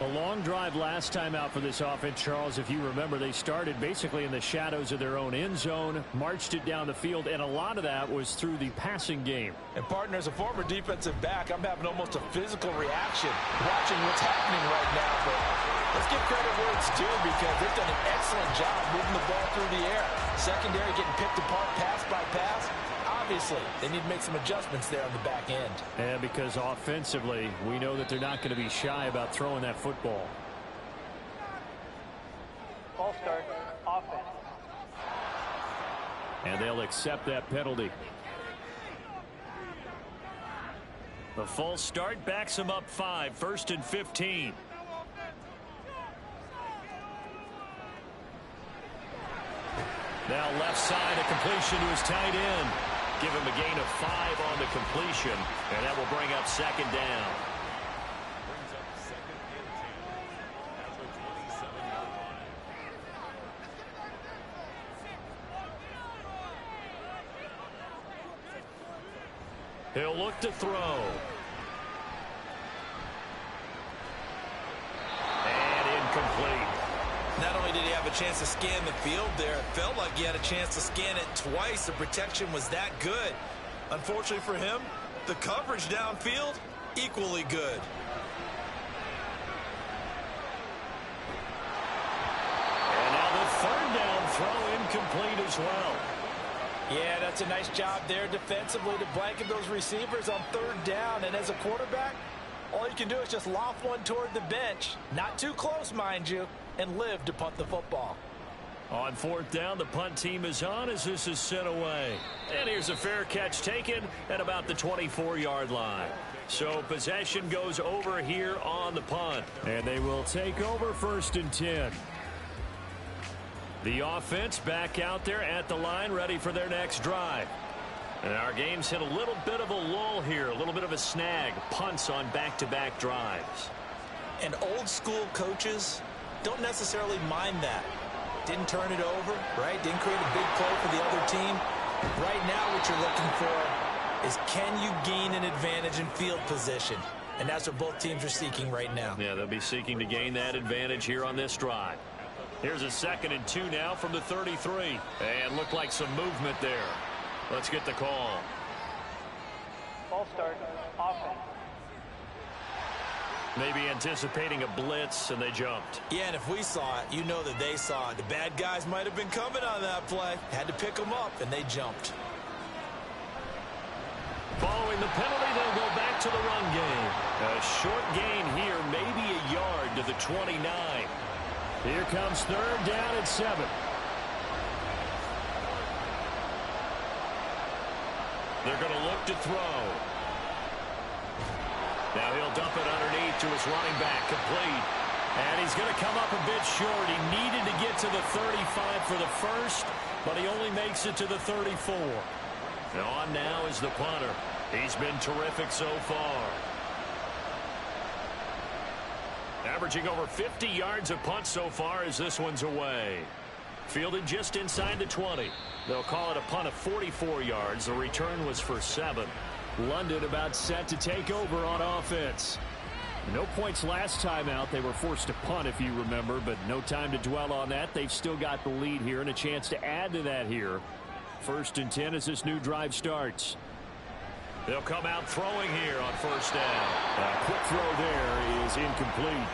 A long drive last time out for this offense, Charles. If you remember, they started basically in the shadows of their own end zone, marched it down the field, and a lot of that was through the passing game.
And, partner, as a former defensive back, I'm having almost a physical reaction watching what's happening right now. But let's give credit where it's due, because they've done an excellent job moving the ball through the air. Secondary getting picked apart pass by pass. Obviously, they need to make some adjustments there on the back end.
And because offensively, we know that they're not going to be shy about throwing that football.
Ball start, offense.
And they'll accept that penalty.
The false start backs him up 5, 1st and 15. Now left side, a completion to his tight end. Give him a gain of 5 on the completion, and that will bring up 2nd down.
Brings up 2nd and 10 at the 27-yard line.
He'll look to throw. And incomplete.
Not only did he have a chance to scan the field there, it felt like he had a chance to scan it twice. The protection was that good. Unfortunately for him, the coverage downfield, equally good.
And now the 3rd down throw incomplete as well.
Yeah, that's a nice job there defensively to blanket those receivers on 3rd down. And as a quarterback, all you can do is just loft one toward the bench. Not too close, mind you, and live to punt the football.
On 4th down, the punt team is on as this is sent away. And here's a fair catch taken at about the 24-yard line. So possession goes over here on the punt.
And they will take over 1st and 10.
The offense back out there at the line, ready for their next drive. And our game's hit a little bit of a lull here, a little bit of a snag. Punts on back-to-back drives.
And old school coaches don't necessarily mind that. Didn't turn it over, right? Didn't create a big play for the other team. Right now what you're looking for is can you gain an advantage in field position? And that's what both teams are seeking right now.
Yeah, they'll be seeking to gain that advantage here on this drive. Here's a 2nd and 2 now from the 33. And looked like some movement there. Let's get the call.
Ball start, offense.
Maybe anticipating a blitz, and they jumped.
Yeah, and if we saw it, you know that they saw it. The bad guys might have been coming on that play. Had to pick them up, and they jumped.
Following the penalty, they'll go back to the run game. A short gain here, maybe a yard to the 29.
Here comes 3rd down and 7.
They're going to look to throw. Now he'll dump it underneath to his running back, complete. And he's going to come up a bit short. He needed to get to the 35 for the first, but he only makes it to the 34. And on now is the punter. He's been terrific so far. Averaging over 50 yards a punt so far as this one's away. Fielded just inside the 20. They'll call it a punt of 44 yards. The return was for 7.
London about set to take over on offense. No points last time out. They were forced to punt, if you remember, but no time to dwell on that. They've still got the lead here and a chance to add to that here. 1st and 10 as this new drive starts.
They'll come out throwing here on 1st down.
A quick throw there is incomplete.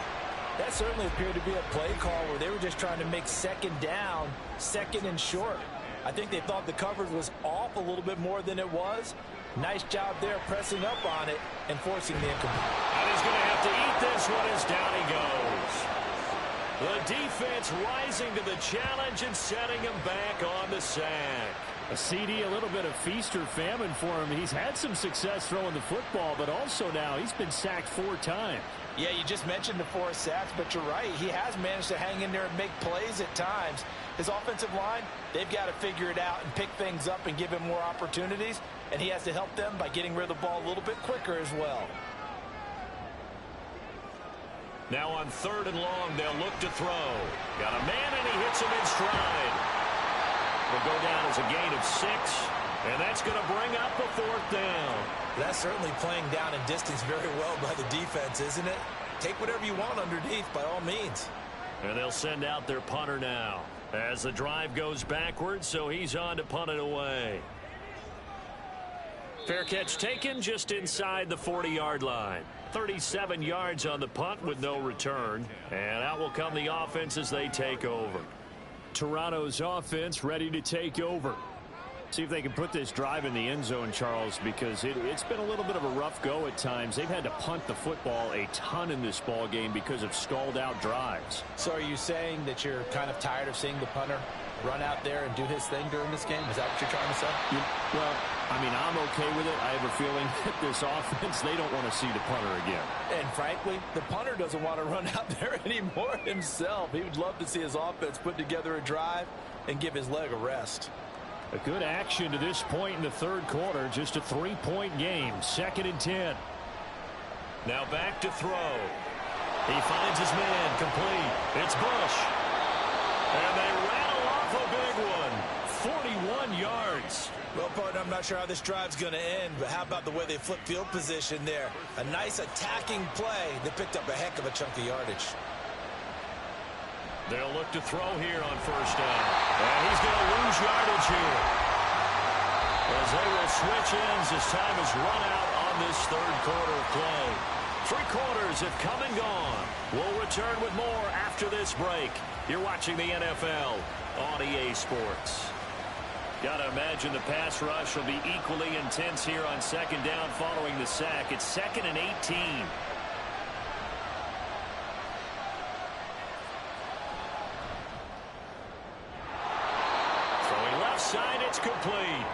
That certainly appeared to be a play call where they were just trying to make 2nd down, 2nd and short. I think they thought the coverage was off a little bit more than it was. Nice job there pressing up on it and forcing the incomplete.
And he's going to have to eat this one as down he goes. The defense rising to the challenge and setting him back on the sack.
A CD, a little bit of feast or famine for him. He's had some success throwing the football, but also now he's been sacked 4 times.
Yeah, you just mentioned the 4 sacks, but you're right. He has managed to hang in there and make plays at times. His offensive line, they've got to figure it out and pick things up and give him more opportunities, and he has to help them by getting rid of the ball a little bit quicker as well.
Now on 3rd and long, they'll look to throw. Got a man, and he hits him in stride. Will go down as a gain of 6, and that's going to bring up a 4th down.
That's certainly playing down in distance very well by the defense, isn't it? Take whatever you want underneath by all means.
And they'll send out their punter now as the drive goes backwards, so he's on to punt it away. Fair catch taken just inside the 40-yard line. 37 yards on the punt with no return. And out will come the offense as they take over.
Toronto's offense ready to take over. See if they can put this drive in the end zone, Charles, because it's been a little bit of a rough go at times. They've had to punt the football a ton in this ball game because of stalled out drives.
So are you saying that you're kind of tired of seeing the punter run out there and do his thing during this game? Is that what you're trying to say?
Well, I mean, I'm okay with it. I have a feeling that this offense, they don't want to see the punter again.
And frankly, the punter doesn't want to run out there anymore himself. He would love to see his offense put together a drive and give his leg a rest.
A good action to this point in the 3rd quarter. Just a 3-point game. 2nd and 10.
Now back to throw. He finds his man. Complete. It's Bush. And they rattle off a big one. 41 yards.
Well, partner, I'm not sure how this drive's going to end, but how about the way they flip field position there? A nice attacking play. They picked up a heck of a chunk of yardage.
They'll look to throw here on 1st down. And he's going to lose yardage here. As they will switch ends as time is run out on this 3rd quarter play. 3 quarters have come and gone. We'll return with more after this break. You're watching the NFL on EA Sports. Got to imagine the pass rush will be equally intense here on 2nd down following the sack. It's 2nd and 18. Side, it's complete.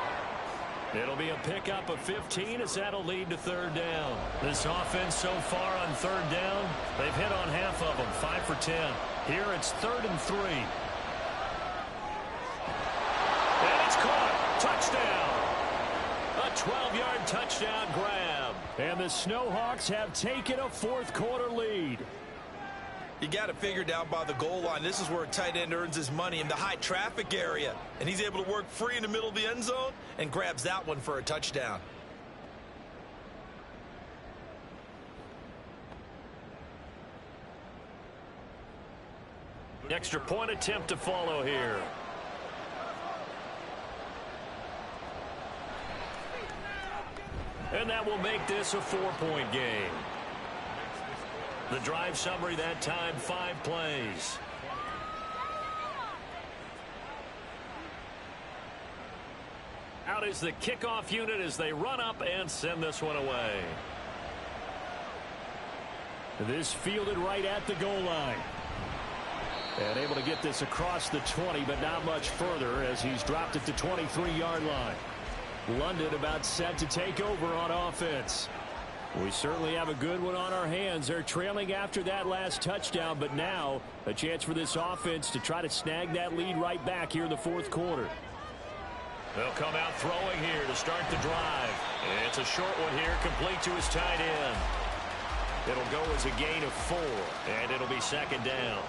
It'll be a pickup of 15 as that'll lead to 3rd down. This offense so far on 3rd down, they've hit on half of them, 5 for 10. Here it's 3rd and 3. And it's caught. Touchdown. A 12-yard touchdown grab.
And the Snowhawks have taken a 4th quarter lead.
You got to figure down by the goal line. This is where a tight end earns his money, in the high traffic area. And he's able to work free in the middle of the end zone and grabs that one for a touchdown.
Extra point attempt to follow here. And that will make this a 4-point game. The drive summary that time, 5 plays. Out is the kickoff unit as they run up and send this one away.
This fielded right at the goal line. And able to get this across the 20, but not much further as he's dropped it to 23-yard line. London about set to take over on offense. We certainly have a good one on our hands. They're trailing after that last touchdown, but now a chance for this offense to try to snag that lead right back here in the fourth quarter.
They'll come out throwing here to start the drive. It's a short one here, complete to his tight end. It'll go as a gain of 4, and it'll be second down.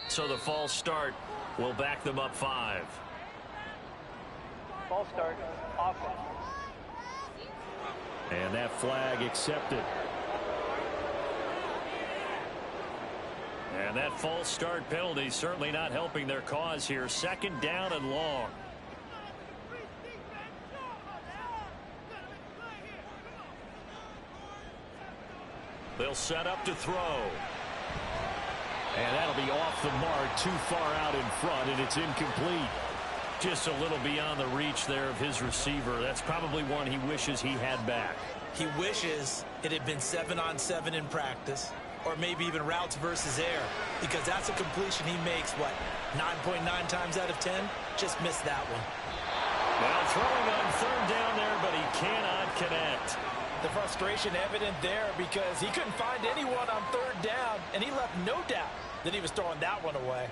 So the false start will back them up 5.
False start, offense.
And that flag accepted.
And that false start penalty certainly not helping their cause here. Second down and long. They'll set up to throw.
And that'll be off the mark, too far out in front, and it's incomplete.
Just a little beyond the reach there of his receiver. That's probably one he wishes he had back.
He wishes it had been 7-on-7 in practice, or maybe even routes versus air, because that's a completion he makes, 9.9 times out of 10? Just missed that one.
Now throwing on third down there, but he cannot connect.
The frustration evident there because he couldn't find anyone on third down, and he left no doubt that he was throwing that one away.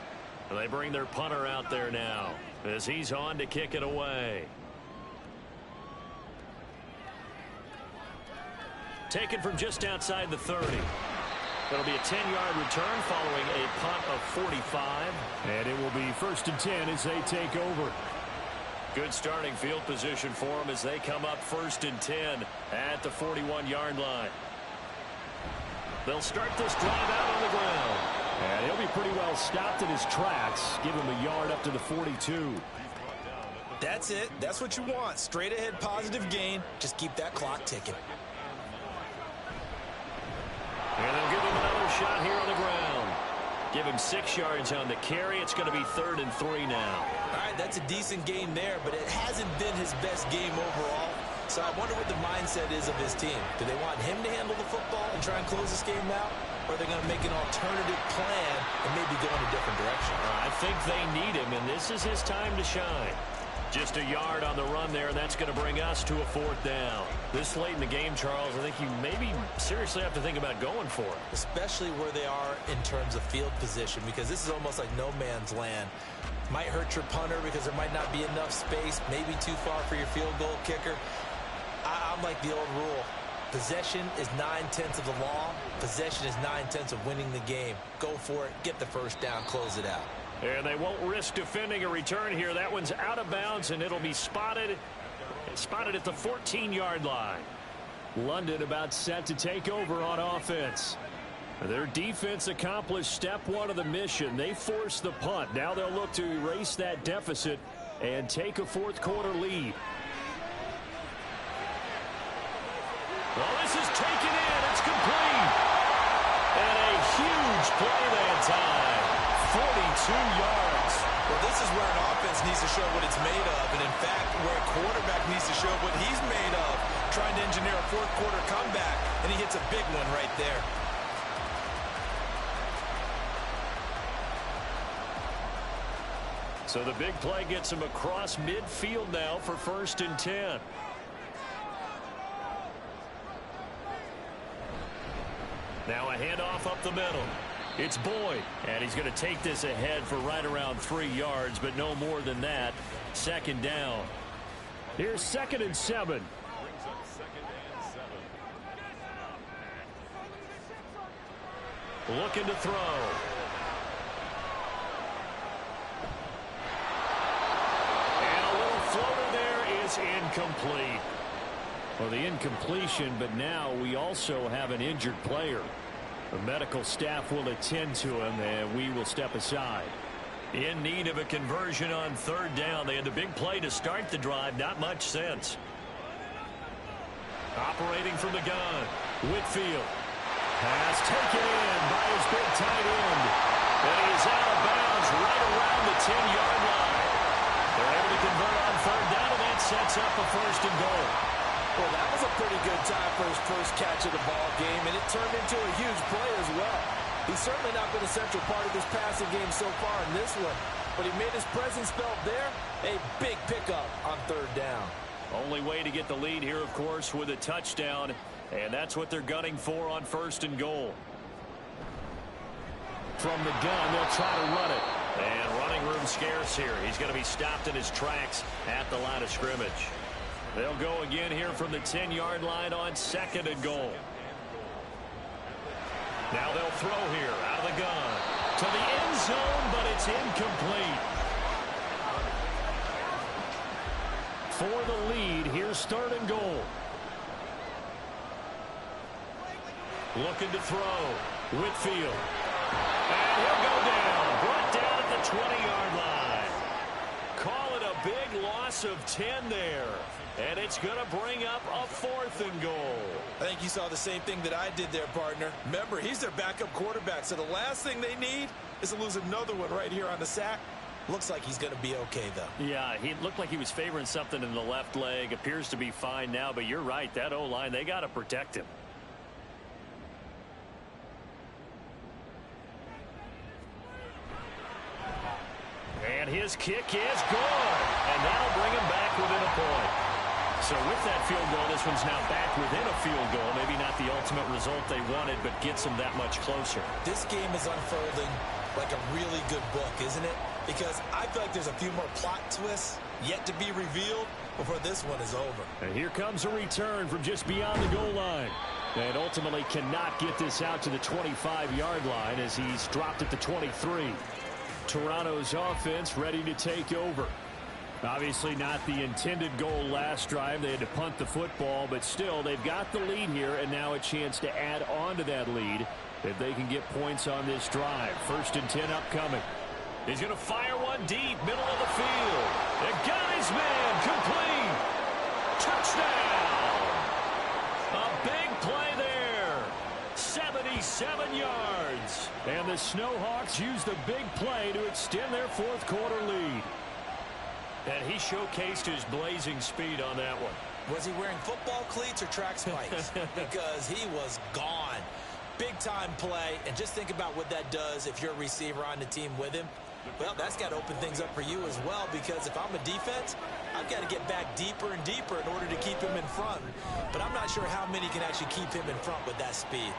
They bring their punter out there now as he's on to kick it away. Taken from just outside the 30. That'll be a 10-yard return following a punt of 45.
And it will be 1st and 10 as they take over.
Good starting field position for them as they come up 1st and 10 at the 41-yard line. They'll start this drive out on the ground.
And he'll be pretty well stopped in his tracks. Give him a yard up to the 42.
That's it. That's what you want. Straight ahead positive gain. Just keep that clock ticking.
And they'll give him another shot here on the ground. Give him 6 yards on the carry. It's going to be 3rd and 3 now.
All right, that's a decent game there, but it hasn't been his best game overall. So I wonder what the mindset is of his team. Do they want him to handle the football and try and close this game out? Or are they going to make an alternative plan and maybe go in a different direction?
I think they need him, and this is his time to shine. Just a yard on the run there, and that's going to bring us to a 4th down. This late in the game, Charles, I think you maybe seriously have to think about going for it.
Especially where they are in terms of field position, because this is almost like no man's land. Might hurt your punter because there might not be enough space, maybe too far for your field goal kicker. I'm like the old rule. Possession is 9/10 of the law. Possession is 9/10 of winning the game. Go for it. Get the first down. Close it out.
And they won't risk defending a return here. That one's out of bounds, and it'll be spotted at the 14-yard line.
London about set to take over on offense. Their defense accomplished step 1 of the mission. They forced the punt. Now they'll look to erase that deficit and take a fourth quarter lead.
Well, this is taken in. It's complete. And a huge play that time. 42 yards.
Well, this is where an offense needs to show what it's made of. And, in fact, where a quarterback needs to show what he's made of. Trying to engineer a fourth quarter comeback. And he hits a big one right there.
So the big play gets him across midfield now for 1st and 10. Now a handoff up the middle. It's Boyd, and he's going to take this ahead for right around 3 yards, but no more than that. 2nd down.
Here's 2nd and 7.
Looking to throw. And a little floater there is incomplete.
Well, the incompletion, but now we also have an injured player. The medical staff will attend to him, and we will step aside.
In need of a conversion on third down. They had the big play to start the drive. Not much sense. Operating from the gun. Whitfield. Pass taken in by his big tight end. And he's out of bounds right around the 10-yard line. They're able to convert on third down, and that sets up a first and goal.
Well, that was a pretty good time for his first catch of the ball game, and it turned into a huge play as well. He's certainly not been a central part of this passing game so far in this one, but he made his presence felt there. A big pickup on third down.
Only way to get the lead here, of course, with a touchdown, and that's what they're gunning for on first and goal.
From the gun, they'll try to run it.
And running room scarce here. He's going to be stopped in his tracks at the line of scrimmage. They'll go again here from the 10-yard line on second and goal. Now they'll throw here out of the gun to the end zone, but it's incomplete.
For the lead, here's third and goal.
Looking to throw. Whitfield. And he'll go down. Brought down at the 20-yard line. Call it a big loss of 10 there. And it's going to bring up a fourth and goal.
I think you saw the same thing that I did there, partner. Remember, he's their backup quarterback, so the last thing they need is to lose another one right here on the sack. Looks like he's going to be okay, though.
Yeah, he looked like he was favoring something in the left leg. Appears to be fine now, but you're right. That O-line, they got to protect him. And his kick is good. And that'll bring him back within a point. So with that field goal, this one's now back within a field goal. Maybe not the ultimate result they wanted, but gets them that much closer.
This game is unfolding like a really good book, isn't it? Because I feel like there's a few more plot twists yet to be revealed before this one is over.
And here comes a return from just beyond the goal line. And ultimately cannot get this out to the 25-yard line as he's dropped at the 23. Toronto's offense ready to take over. Obviously not the intended goal last drive. They had to punt the football, but still they've got the lead here, and now a chance to add on to that lead if they can get points on this drive. First and 10 upcoming.
He's going to fire one deep, middle of the field. They got his man, complete. Touchdown. A big play there. 77 yards.
And the Snowhawks use the big play to extend their fourth quarter lead.
And he showcased his blazing speed on that one.
Was he wearing football cleats or track spikes? Because he was gone. Big time play, and just think about what that does if you're a receiver on the team with him. Well, that's got to open things up for you as well, because if I'm a defense, I've got to get back deeper and deeper in order to keep him in front. But I'm not sure how many can actually keep him in front with that speed.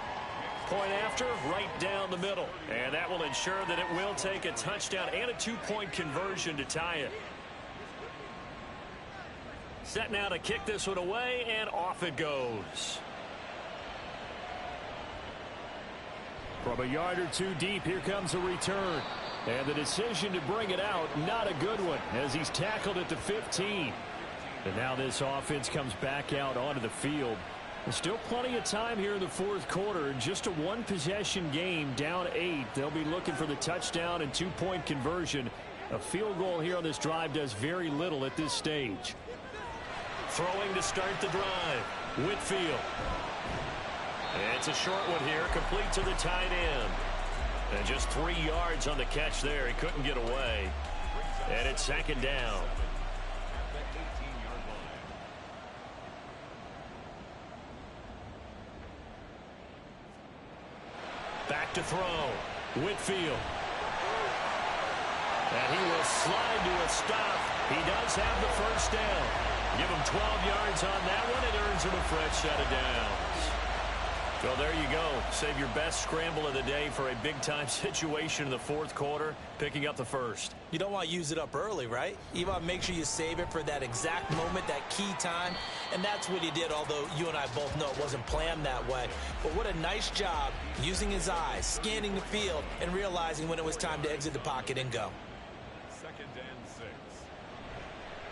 Point after, right down the middle. And that will ensure that it will take a touchdown and a two-point conversion to tie it. Set now to kick this one away, and off it goes.
From a yard or two deep, here comes a return. And the decision to bring it out, not a good one, as he's tackled at the 15. And now this offense comes back out onto the field. There's still plenty of time here in the fourth quarter. Just a one-possession game, down 8. They'll be looking for the touchdown and two-point conversion. A field goal here on this drive does very little at this stage.
Throwing to start the drive. Whitfield. It's a short one here, complete to the tight end. And just 3 yards on the catch there. He couldn't get away. And it's second down. Back to throw. Whitfield. And he will slide to a stop. He does have the first down. Give him 12 yards on that one. It earns him a fresh set of downs. Well, there you go. Save your best scramble of the day for a big-time situation in the fourth quarter, picking up the first.
You don't want to use it up early, right? You want to make sure you save it for that exact moment, that key time. And that's what he did, although you and I both know it wasn't planned that way. But what a nice job using his eyes, scanning the field, and realizing when it was time to exit the pocket and go.
Second and 6.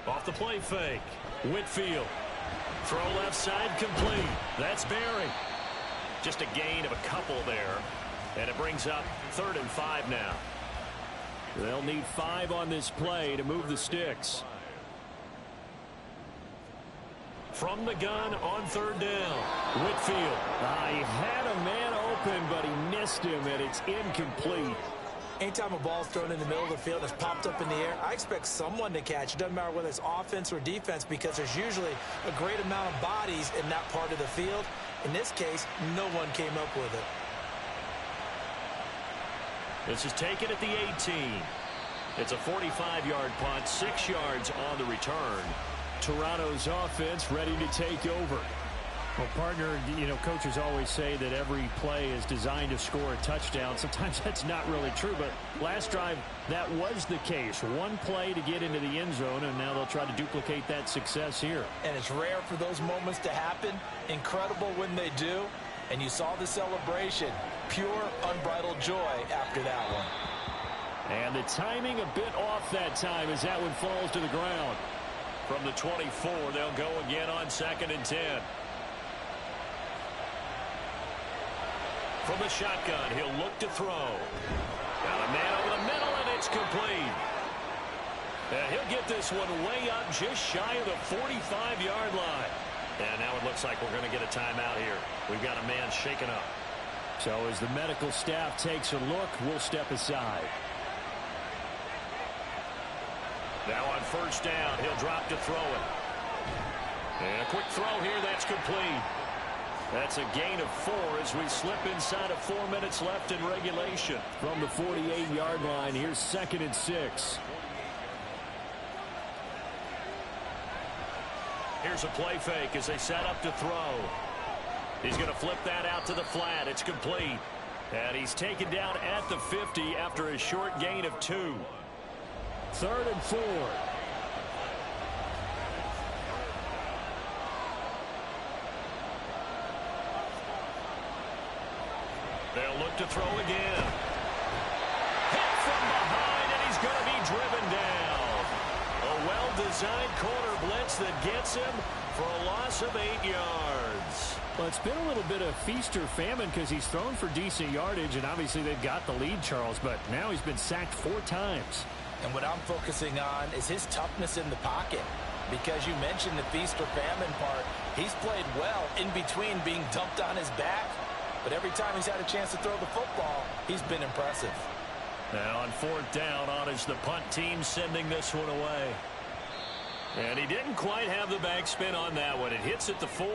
Off the play fake. Whitfield. Throw left side complete. That's Barry. Just a gain of a couple there. And it brings up 3rd and 5 now.
They'll need 5 on this play to move the sticks.
From the gun on 3rd down. Whitfield.
He had a man open, but he missed him, and it's incomplete.
Anytime a ball's thrown in the middle of the field and it's popped up in the air, I expect someone to catch. It doesn't matter whether it's offense or defense, because there's usually a great amount of bodies in that part of the field. In this case, no one came up with it.
This is taken at the 18. It's a 45-yard punt, 6 yards on the return.
Toronto's offense ready to take over. Well, partner, coaches always say that every play is designed to score a touchdown. Sometimes that's not really true, but last drive, that was the case. One play to get into the end zone, and now they'll try to duplicate that success here.
And it's rare for those moments to happen. Incredible when they do. And you saw the celebration. Pure, unbridled joy after that one.
And the timing a bit off that time as that one falls to the ground.
From the 24, they'll go again on 2nd and 10. From the shotgun, he'll look to throw. Got a man over the middle, and it's complete. And he'll get this one way up just shy of the 45-yard line. And now it looks like we're going to get a timeout here. We've got a man shaken up.
So as the medical staff takes a look, we'll step aside.
Now on 1st down, he'll drop to throw it. And a quick throw here, that's complete. That's a gain of 4 as we slip inside of 4 minutes left in regulation.
From the 48-yard line, here's 2nd and 6.
Here's a play fake as they set up to throw. He's going to flip that out to the flat. It's complete. And he's taken down at the 50 after a short gain of 2.
3rd and 4.
They'll look to throw again. Hit from behind, and he's going to be driven down. A well-designed corner blitz that gets him for a loss of 8 yards.
Well, it's been a little bit of feast or famine because he's thrown for decent yardage, and obviously they've got the lead, Charles, but now he's been sacked 4 times.
And what I'm focusing on is his toughness in the pocket. Because you mentioned the feast or famine part, he's played well in between being dumped on his back. But every time he's had a chance to throw the football, he's been impressive.
Now on 4th down, on is the punt team sending this one away. And he didn't quite have the backspin on that one. It hits at the 4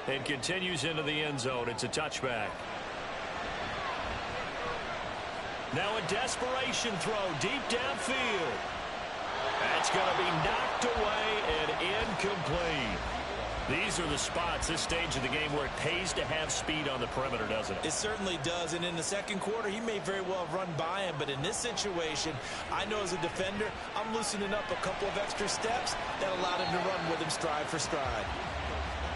and continues into the end zone. It's a touchback. Now a desperation throw deep downfield. That's going to be knocked away and incomplete. These are the spots, this stage of the game, where it pays to have speed on the perimeter, doesn't it?
It certainly does, and in the second quarter, he may very well have run by him, but in this situation, I know as a defender, I'm loosening up a couple of extra steps that allowed him to run with him stride for stride.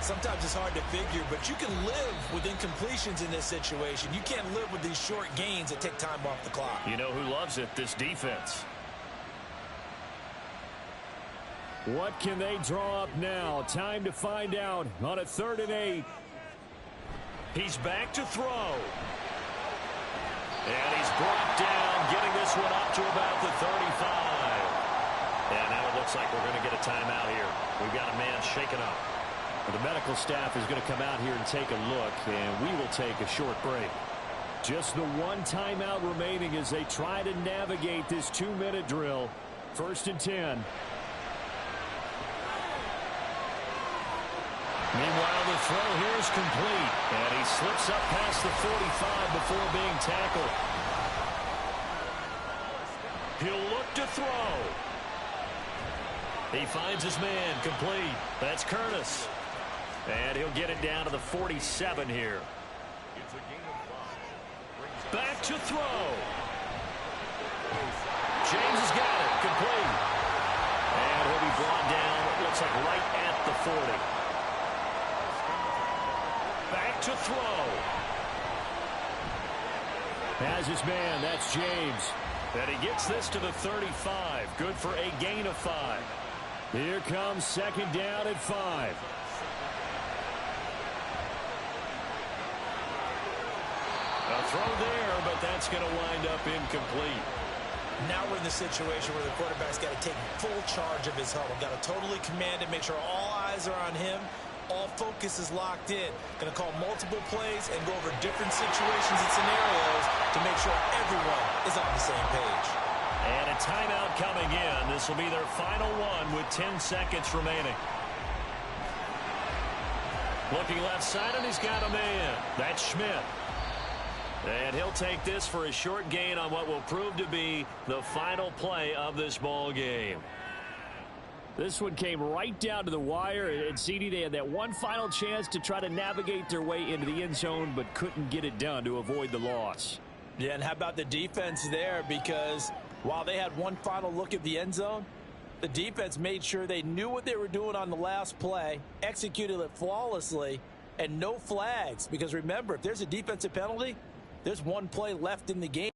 Sometimes it's hard to figure, but you can live with incompletions in this situation. You can't live with these short gains that take time off the clock.
You know who loves it? This defense.
What can they draw up now? Time to find out on a 3rd and 8.
He's back to throw. And he's brought down, getting this one up to about the 35. And now it looks like we're going to get a timeout here. We've got a man shaken up.
The medical staff is going to come out here and take a look, and we will take a short break. Just the one timeout remaining as they try to navigate this 2-minute drill. 1st and 10.
Meanwhile, the throw here is complete. And he slips up past the 45 before being tackled. He'll look to throw. He finds his man complete. That's Curtis. And he'll get it down to the 47 here. Back to throw. James has got it. Complete. And he'll be brought down, it looks like right at the 40. Back to throw.
Has his man. That's James.
And he gets this to the 35. Good for a gain of 5.
Here comes 2nd down at 5.
throw there, but that's going to wind up incomplete.
Now we're in the situation where the quarterback's got to take full charge of his huddle. Got to totally command it, make sure all eyes are on him. All focus is locked in. Going to call multiple plays and go over different situations and scenarios to make sure everyone is on the same page.
And a timeout coming in. This will be their final one with 10 seconds remaining. Looking left side, and he's got a man. That's Schmidt. And he'll take this for a short gain on what will prove to be the final play of this ball game.
This one came right down to the wire, and CD, they had that one final chance to try to navigate their way into the end zone, but couldn't get it done to avoid the loss.
Yeah, and how about the defense there? Because while they had one final look at the end zone, the defense made sure they knew what they were doing on the last play, executed it flawlessly, and no flags. Because remember, if there's a defensive penalty, there's one play left in the game.